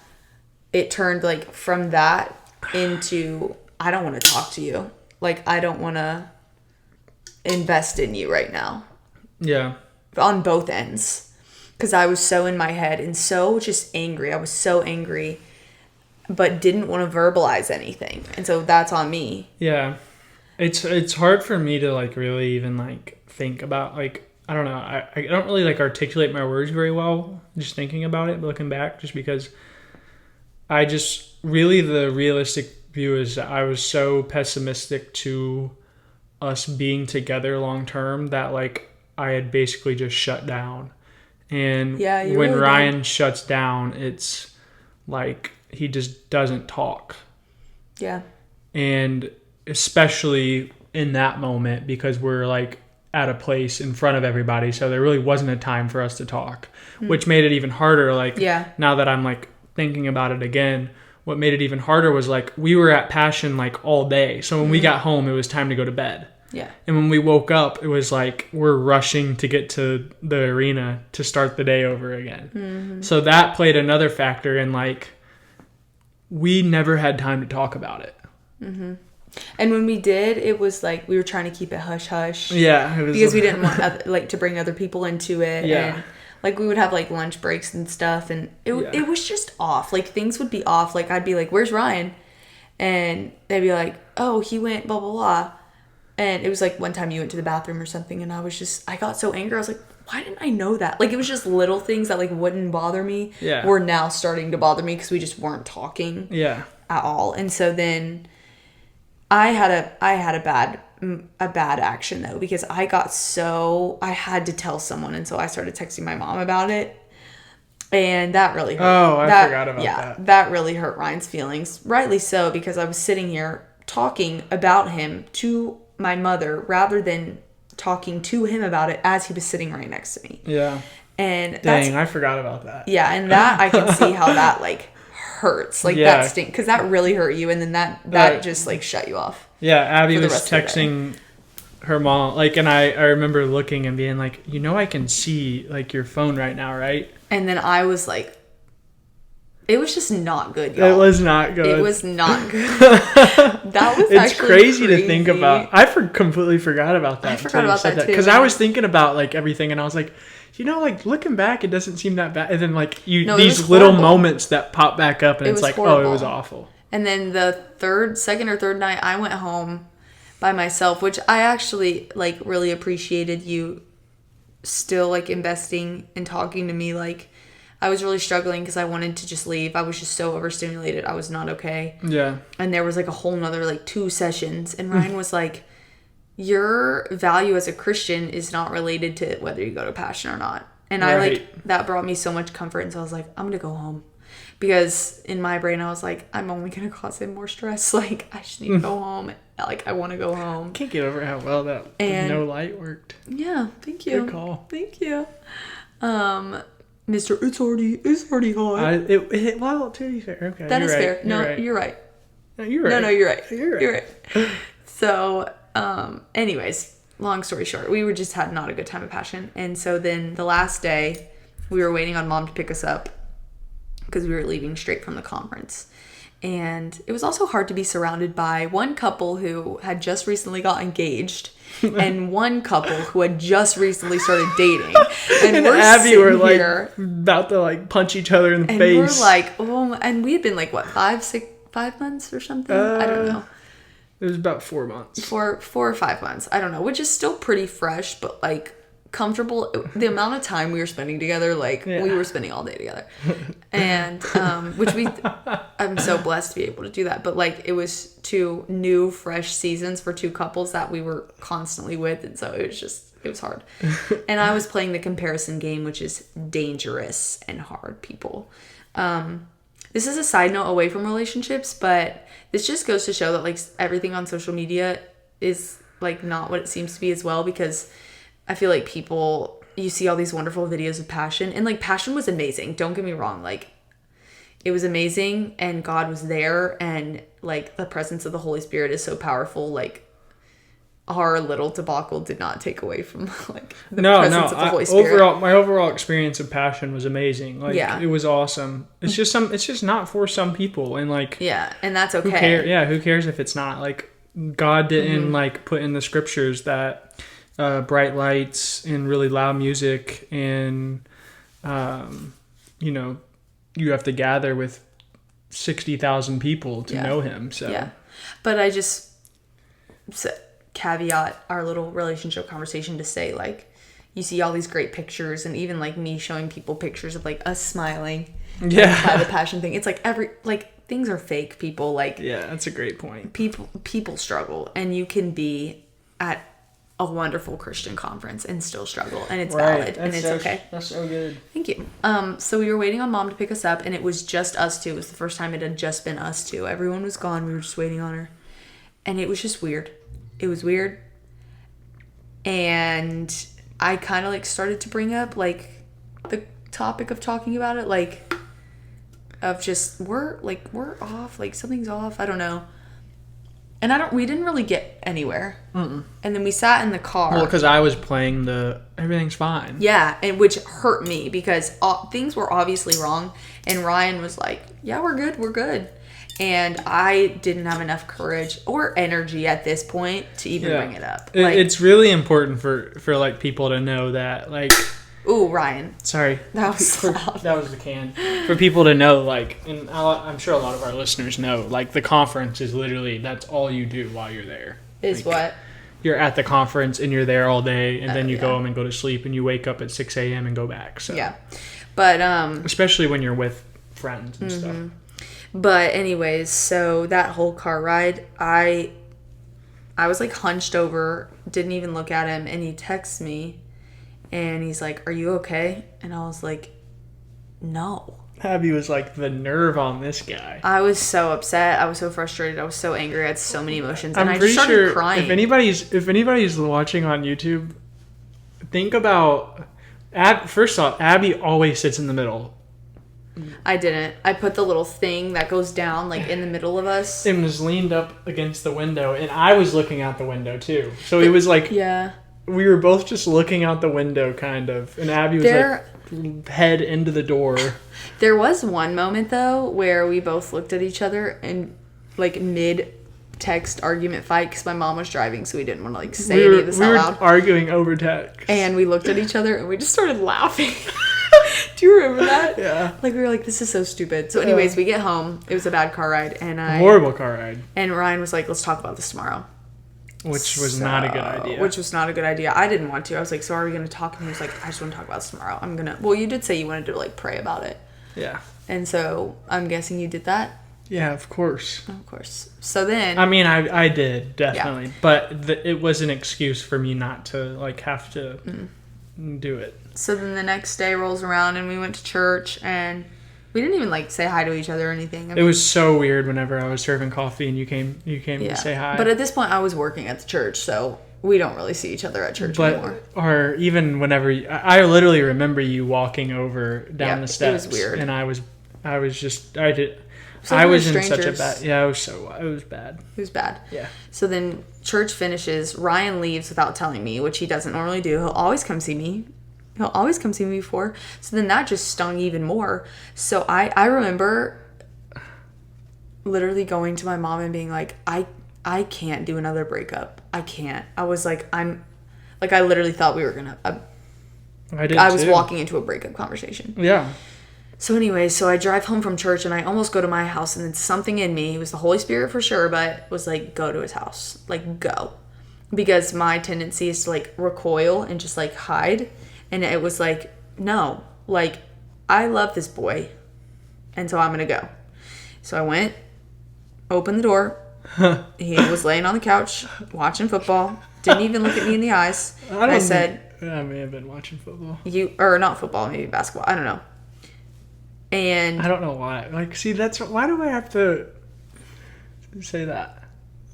It turned, like, from that into, I don't want to talk to you. Like, I don't want to invest in you right now. Yeah. On both ends. Because I was so in my head and so just angry. I was so angry, but didn't want to verbalize anything. And so that's on me. Yeah. It's hard for me to, like, really even, like, think about, like, I don't know. I don't really, like, articulate my words very well just thinking about it, looking back, just because I just really, the realistic view is that I was so pessimistic to us being together long term that, like, I had basically just shut down. And when really Ryan shuts down, it's like he just doesn't talk. Yeah. And especially in that moment, because we're, like, at a place in front of everybody, so there really wasn't a time for us to talk, which made it even harder. Like, now that I'm, like, thinking about it again, what made it even harder was, like, we were at Passion, like, all day. So when we got home, it was time to go to bed. Yeah. And when we woke up, it was like we're rushing to get to the arena to start the day over again. Mm-hmm. So that played another factor in, like, we never had time to talk about it. Mm-hmm. And when we did, it was like we were trying to keep it hush-hush. Yeah. It was because we didn't want, like, to bring other people into it. Yeah. And, like, we would have, like, lunch breaks and stuff, and it was just off. Like, things would be off. Like, I'd be like, where's Ryan? And they'd be like, oh, he went blah, blah, blah. And it was like one time you went to the bathroom or something, and I got so angry. I was like, why didn't I know that? Like, it was just little things that like wouldn't bother me. Yeah. Were now starting to bother me because we just weren't talking. Yeah. At all. And so then I had a bad action though, because I had to tell someone, and so I started texting my mom about it. And that really hurt. Oh, I forgot about that. Yeah, that really hurt Ryan's feelings. Rightly so, because I was sitting here talking about him to my mother rather than talking to him about it as he was sitting right next to me. Yeah. And dang, I forgot about that. Yeah, and that I can see how that like hurts. Like that stink, because that really hurt you, and then that just like shut you off. Yeah, Abby was texting her mom, like, and I remember looking and being like, I can see like your phone right now, right? And then I was like, it was just not good, y'all. It was not good. It was not good. That was it's crazy to think about. I completely forgot about that. I forgot about that too. Because I was thinking about like everything, and I was like, like looking back, it doesn't seem that bad. And then like these little moments that pop back up, and it's like, horrible. Oh, it was awful. And then the second or third night, I went home by myself, which I actually like really appreciated you still like investing and talking to me. Like, I was really struggling because I wanted to just leave. I was just so overstimulated. I was not okay. Yeah. And there was like a whole nother like 2 sessions, and Ryan was like, your value as a Christian is not related to whether you go to Passion or not. And I like, that brought me so much comfort. And so I was like, I'm going to go home. Because in my brain, I was like, I'm only going to cause him more stress. Like, I just need to go home. Like, I want to go home. Can't get over how well that no light worked. Yeah, thank you. Good call. Thank you. Mr. It's already hot. Well, to be fair, okay. That is fair. No, you're right. No, you're right. No, you're right. You're right. So, anyways, long story short, we just had not a good time of Passion. And so then the last day, we were waiting on Mom to pick us up because we were leaving straight from the conference. And it was also hard to be surrounded by one couple who had just recently got engaged and one couple who had just recently started dating. And we're Abby were like about to like punch each other in the face. And we're like, oh, and we had been like, what, 5 months or something? I don't know. It was about 4 months. 4 or 5 months. I don't know, which is still pretty fresh, but like comfortable. The amount of time we were spending together, like we were spending all day together. And which I'm so blessed to be able to do that. But like it was 2 new fresh seasons for 2 couples that we were constantly with, and so it was hard. And I was playing the comparison game, which is dangerous and hard, people. This is a side note away from relationships, but this just goes to show that like everything on social media is like not what it seems to be as well, because I feel like you see all these wonderful videos of Passion, and like Passion was amazing. Don't get me wrong. Like it was amazing, and God was there, and like the presence of the Holy Spirit is so powerful. Like our little debacle did not take away from like the presence of the Holy Spirit. My overall experience of Passion was amazing. Like it was awesome. It's just not for some people, and like and that's okay. Who cares if it's not? Like God didn't like put in the scriptures that bright lights and really loud music and you have to gather with 60,000 people to know him. So but I just caveat our little relationship conversation to say, like, you see all these great pictures, and even like me showing people pictures of like us smiling by the Passion thing. It's like things are fake, people. Like that's a great point. People struggle, and you can be at a wonderful Christian conference and still struggle, and it's valid, and it's okay. That's so good. Thank you. So we were waiting on Mom to pick us up, and it was just us 2. It was the first time it had just been us 2. Everyone was gone. We were just waiting on her, and it was just weird. It was weird, and I kind of like started to bring up like the topic of talking about it, like of just we're off, like something's off. I don't know. And we didn't really get anywhere. And then we sat in the car. Well, because I was playing everything's fine. Yeah, and which hurt me because things were obviously wrong. And Ryan was like, yeah, we're good. And I didn't have enough courage or energy at this point to even bring it up. Like, it's really important for like people to know that, like... Ooh, Ryan. Sorry. That was loud. That was the can. For people to know, like, and I'm sure a lot of our listeners know, like, the conference is literally, that's all you do while you're there. Is like, what? you're at the conference and you're there all day, and then you yeah. go home and go to sleep, and you wake up at 6 a.m. and go back. So yeah, but especially when you're with friends and stuff. But anyways, so that whole car ride, I was like hunched over, didn't even look at him, and he texts me, and he's like, "Are you okay?" And I was like, "No." Abby was like, the nerve on this guy. I was so upset. I was so frustrated. I was so angry. I had so many emotions, and I'm I pretty just started sure crying. If anybody's watching on YouTube, think about first off, Abby always sits in the middle. I didn't. I put the little thing that goes down like in the middle of us. And was leaned up against the window, and I was looking out the window too. So it was like we were both just looking out the window, kind of, and Abby was like head into the door. There was one moment though where we both looked at each other and like mid text argument fight because my mom was driving, so we didn't want to like say any of this out loud. We were arguing over text, and we looked at each other and we just started laughing. Do you remember that? Yeah. Like we were like, this is so stupid. So anyways, we get home. It was a bad car ride, and horrible car ride. And Ryan was like, let's talk about this tomorrow. Which was not a good idea. Which was not a good idea. I didn't want to. I was like, so are we going to talk? And he was like, I just want to talk about this tomorrow. Well, you did say you wanted to like pray about it. Yeah. And so I'm guessing you did that? Yeah, of course. Of course. So then... I mean, I did, definitely. Yeah. But it was an excuse for me not to like have to do it. So then the next day rolls around and we went to church and... We didn't even like say hi to each other or anything. It was so weird whenever I was serving coffee and you came to say hi. But at this point I was working at the church, so we don't really see each other at church anymore. Or even whenever I literally remember you walking over down the steps. It was weird. And I was in such a bad it was bad. It was bad. Yeah. So then church finishes, Ryan leaves without telling me, which he doesn't normally do. He'll always come see me before. So then that just stung even more. So I remember literally going to my mom and being like, I can't do another breakup. I can't. I was like, I literally thought we were going to... I was walking into a breakup conversation. Yeah. So anyway, so I drive home from church and I almost go to my house, and then something in me, it was the Holy Spirit for sure, but was like, go to his house. Like, go. Because my tendency is to like recoil and just like hide. And it was like, no, like, I love this boy. And so I'm going to go. So I went, opened the door. He was laying on the couch watching football. Didn't even look at me in the eyes. I said, I may have been watching football. Or not football, maybe basketball. I don't know. And I don't know why. Like, see, why do I have to say that?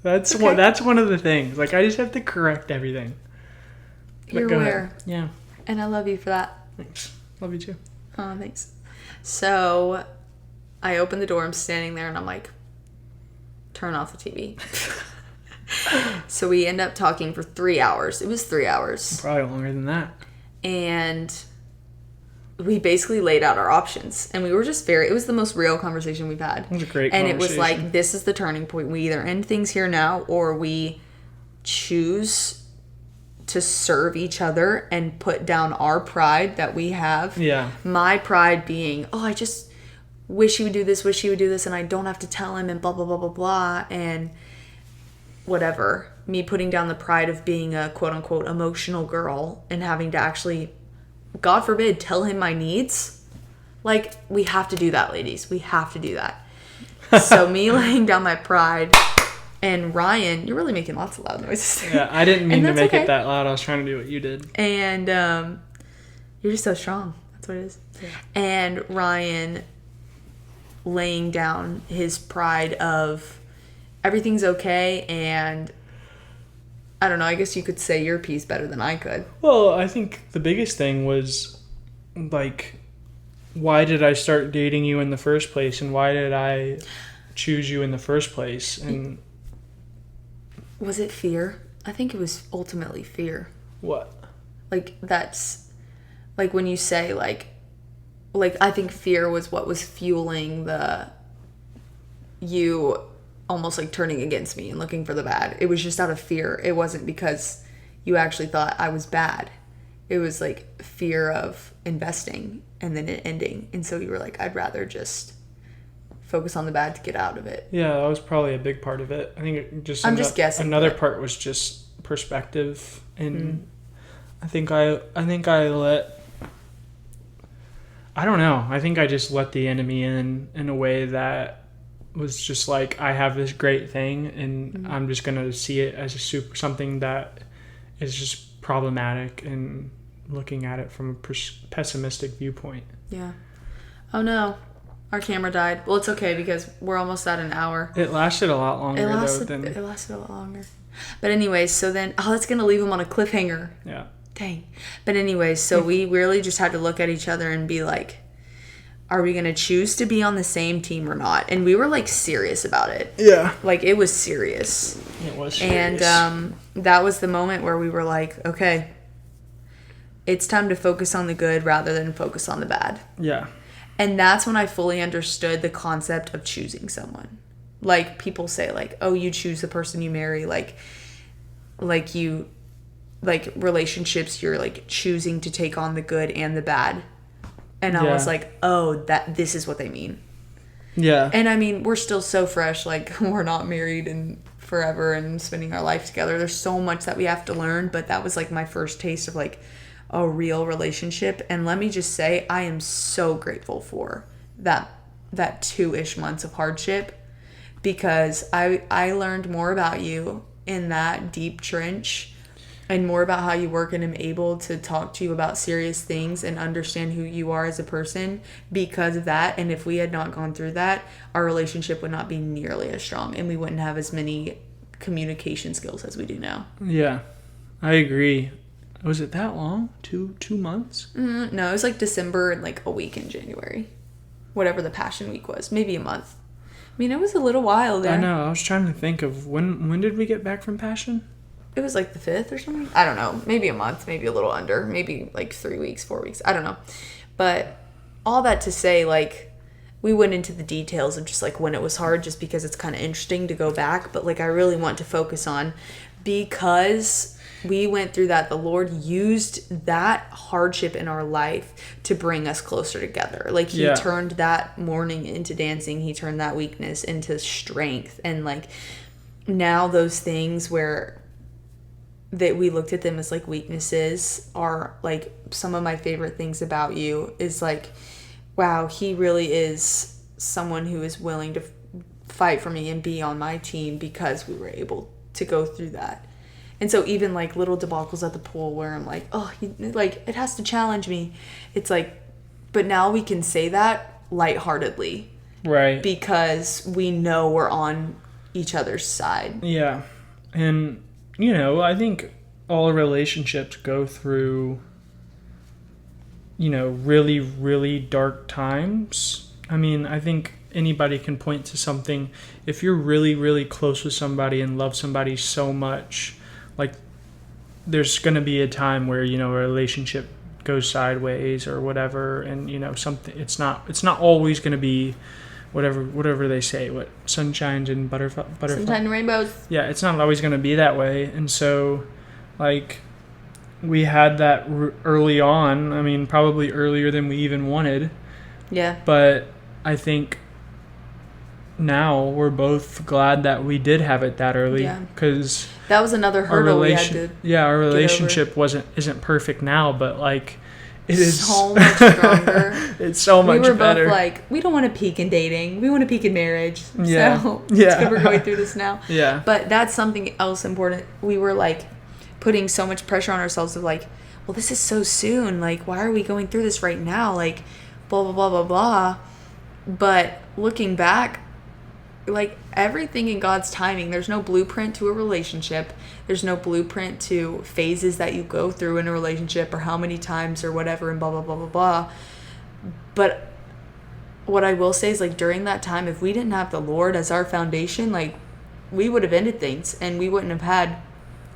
That's one of the things. Like, I just have to correct everything. You're aware. Yeah. And I love you for that. Thanks. Love you too. Oh, thanks. So I open the door. I'm standing there and I'm like, turn off the TV. So we end up talking for 3 hours. It was 3 hours. Probably longer than that. And we basically laid out our options. And we were just it was the most real conversation we've had. It was a great conversation. And it was like, this is the turning point. We either end things here now or we choose to serve each other and put down our pride that we have. Yeah. My pride being, I just wish he would do this, and I don't have to tell him, and blah, blah, blah, blah, blah, and whatever. Me putting down the pride of being a quote-unquote emotional girl and having to actually, God forbid, tell him my needs. Like, we have to do that, ladies. We have to do that. So me laying down my pride... And Ryan, you're really making lots of loud noises there. Yeah, I didn't mean to make it that loud. I was trying to do what you did. And you're just so strong. That's what it is. Yeah. And Ryan laying down his pride of everything's okay, and I don't know, I guess you could say your piece better than I could. Well, I think the biggest thing was, like, why did I start dating you in the first place, and why did I choose you in the first place? And was it fear? I think it was ultimately fear. What? Like, that's... Like, when you say, like, I think fear was what was fueling you almost, like, turning against me and looking for the bad. It was just out of fear. It wasn't because you actually thought I was bad. It was, like, fear of investing and then it ending. And so you were like, I'd rather just... focus on the bad to get out of it. Yeah, that was probably a big part of it. I think it just... I'm just guessing. Another part was just perspective, and I think I let, I don't know, I think I just let the enemy in a way that was just like, I have this great thing, and I'm just gonna see it as something that is just problematic, and looking at it from a pessimistic viewpoint. Yeah. Oh no, our camera died. Well, it's okay because we're almost at an hour. It lasted a lot longer. It lasted a lot longer. But anyways, so then, that's gonna leave him on a cliffhanger. Yeah. Dang. But anyways, so we really just had to look at each other and be like, are we gonna choose to be on the same team or not? And we were like serious about it. Yeah. Like it was serious. It was serious. And that was the moment where we were like, okay, it's time to focus on the good rather than focus on the bad. Yeah. And that's when I fully understood the concept of choosing someone. Like people say like, oh, you choose the person you marry. Like relationships, you're like choosing to take on the good and the bad. And I was like, oh, this is what they mean. Yeah. And I mean, we're still so fresh. Like we're not married and forever and spending our life together. There's so much that we have to learn. But that was like my first taste of like a real relationship. And let me just say, I am so grateful for that 2-ish months of hardship, because I learned more about you in that deep trench, and more about how you work, and am able to talk to you about serious things and understand who you are as a person because of that. And if we had not gone through that, our relationship would not be nearly as strong, and we wouldn't have as many communication skills as we do now. Yeah, I agree. Was it that long? 2 months? No, it was like December and like a week in January. Whatever the Passion Week was. Maybe a month. I mean, it was a little while there. I know. I was trying to think of when did we get back from Passion? It was like the 5th or something. I don't know. Maybe a month. Maybe a little under. Maybe like 3 weeks, 4 weeks. I don't know. But all that to say, like, we went into the details of just like when it was hard, just because it's kind of interesting to go back. But like I really want to focus on, because we went through that, the Lord used that hardship in our life to bring us closer together. Like he turned that mourning into dancing. He turned that weakness into strength. And like now those things that we looked at them as like weaknesses are like some of my favorite things about you is like, wow, he really is someone who is willing to fight for me and be on my team because we were able to go through that. And so even like little debacles at the pool where I'm like, oh, like it has to challenge me. It's like, but now we can say that lightheartedly. Right. Because we know we're on each other's side. Yeah. And, you know, I think all relationships go through, you know, really, really dark times. I mean, I think anybody can point to something. If you're really, really close with somebody and love somebody so much, like there's going to be a time where, you know, a relationship goes sideways or whatever, and you know, something, it's not always going to be whatever they say, what sunshine and butterfly Sunshine and rainbows. Yeah, it's not always going to be that way. And so like we had that early on. I mean, probably earlier than we even wanted. Yeah. But I think now we're both glad that we did have it that early, because that was another hurdle we had to our relationship isn't perfect now, but like it is so much stronger. It's so much better. We were both like, we don't want to peak in dating, we want to peak in marriage. So it's good we're going through this now. Yeah. But that's something else important. We were like putting so much pressure on ourselves of like, well, this is so soon, like why are we going through this right now, like blah blah blah blah blah. But looking back, like everything in God's timing, there's no blueprint to a relationship. There's no blueprint to phases that you go through in a relationship or how many times or whatever and blah, blah, blah, blah, blah. But what I will say is like during that time, if we didn't have the Lord as our foundation, like we would have ended things and we wouldn't have had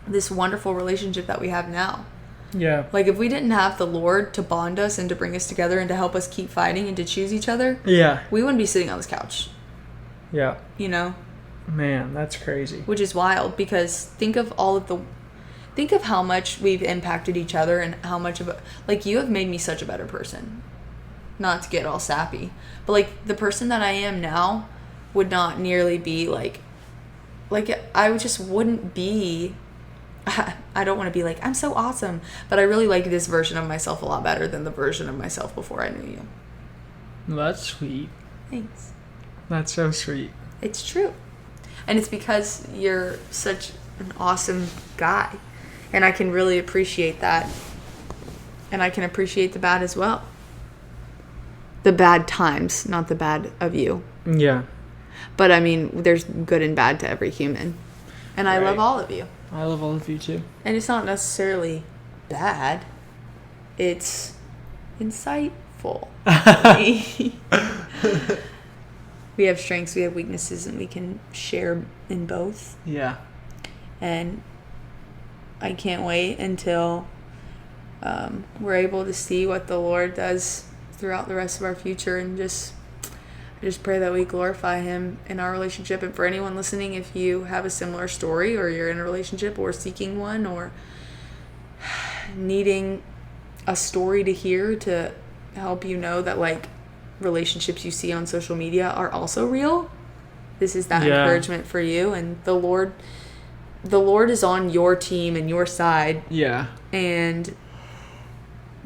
this wonderful relationship that we have now. Yeah. Like if we didn't have the Lord to bond us and to bring us together and to help us keep fighting and to choose each other. Yeah. We wouldn't be sitting on this couch. Yeah. You know? Man, that's crazy. Which is wild, because think of how much we've impacted each other and how much of like you have made me such a better person. Not to get all sappy, but like the person that I am now would not nearly be like I just wouldn't be I don't want to be like, I'm so awesome, but I really like this version of myself a lot better than the version of myself before I knew you. Well, that's sweet. Thanks. That's so sweet. It's true. And it's because you're such an awesome guy. And I can really appreciate that. And I can appreciate the bad as well. The bad times, not the bad of you. Yeah. But I mean, there's good and bad to every human. And I love all of you. I love all of you too. And it's not necessarily bad. It's insightful. We have strengths, we have weaknesses, and we can share in both. Yeah. And I can't wait until we're able to see what the Lord does throughout the rest of our future, and I just pray that we glorify Him in our relationship. And for anyone listening, if you have a similar story, or you're in a relationship or seeking one, or needing a story to hear to help you know that like relationships you see on social media are also real, this is that encouragement for you. And the Lord is on your team and your side. Yeah. And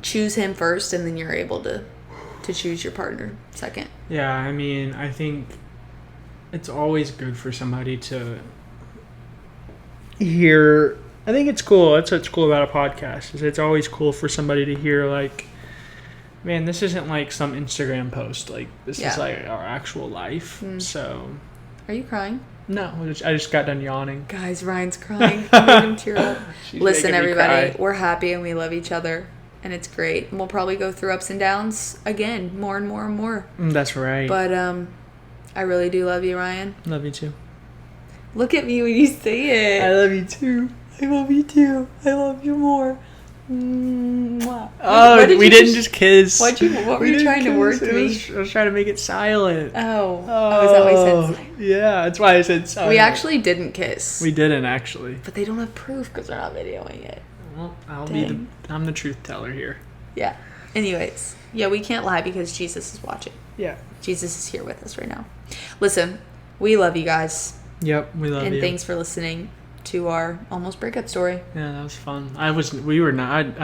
choose Him first, and then you're able to choose your partner second. Yeah, I mean, I think it's always good for somebody to hear. I think it's cool. That's what's cool about a podcast, is it's always cool for somebody to hear, like, man, this isn't like some Instagram post. Like, this is like our actual life. So. Are you crying? No, I just got done yawning. Guys, Ryan's crying. I made him tear up. Listen, everybody, we're happy and we love each other. And it's great. And we'll probably go through ups and downs again, more and more and more. That's right. But I really do love you, Ryan. Love you too. Look at me when you say it. I love you too. I love you too. I love you more. Mwah. Oh, we didn't just kiss. What were you trying to word to me? I was trying to make it silent. Oh, is that why you said silent? Yeah, that's why I said silent. We actually didn't kiss. We didn't actually. But they don't have proof because they're not videoing it. Well, I'm the truth teller here. Yeah. Anyways, we can't lie because Jesus is watching. Yeah. Jesus is here with us right now. Listen, we love you guys. Yep, we love you. And thanks for listening to our almost breakup story. Yeah, that was fun. I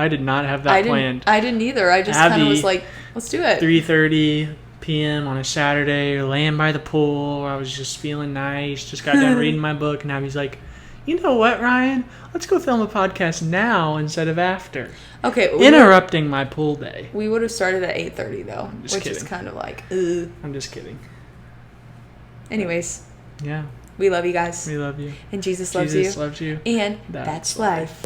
did not have that planned. I didn't either. I just kind of was like, let's do it. 3:30 p.m. on a Saturday, laying by the pool. I was just feeling nice. Just got done reading my book, and Abby's like, you know what, Ryan? Let's go film a podcast now instead of after. Okay. Interrupting my pool day. We would have started at 8:30 though, which is kind of like, ugh. I'm just kidding. Anyways. Yeah. We love you guys. We love you. And Jesus loves you. Jesus loves you. And that's life.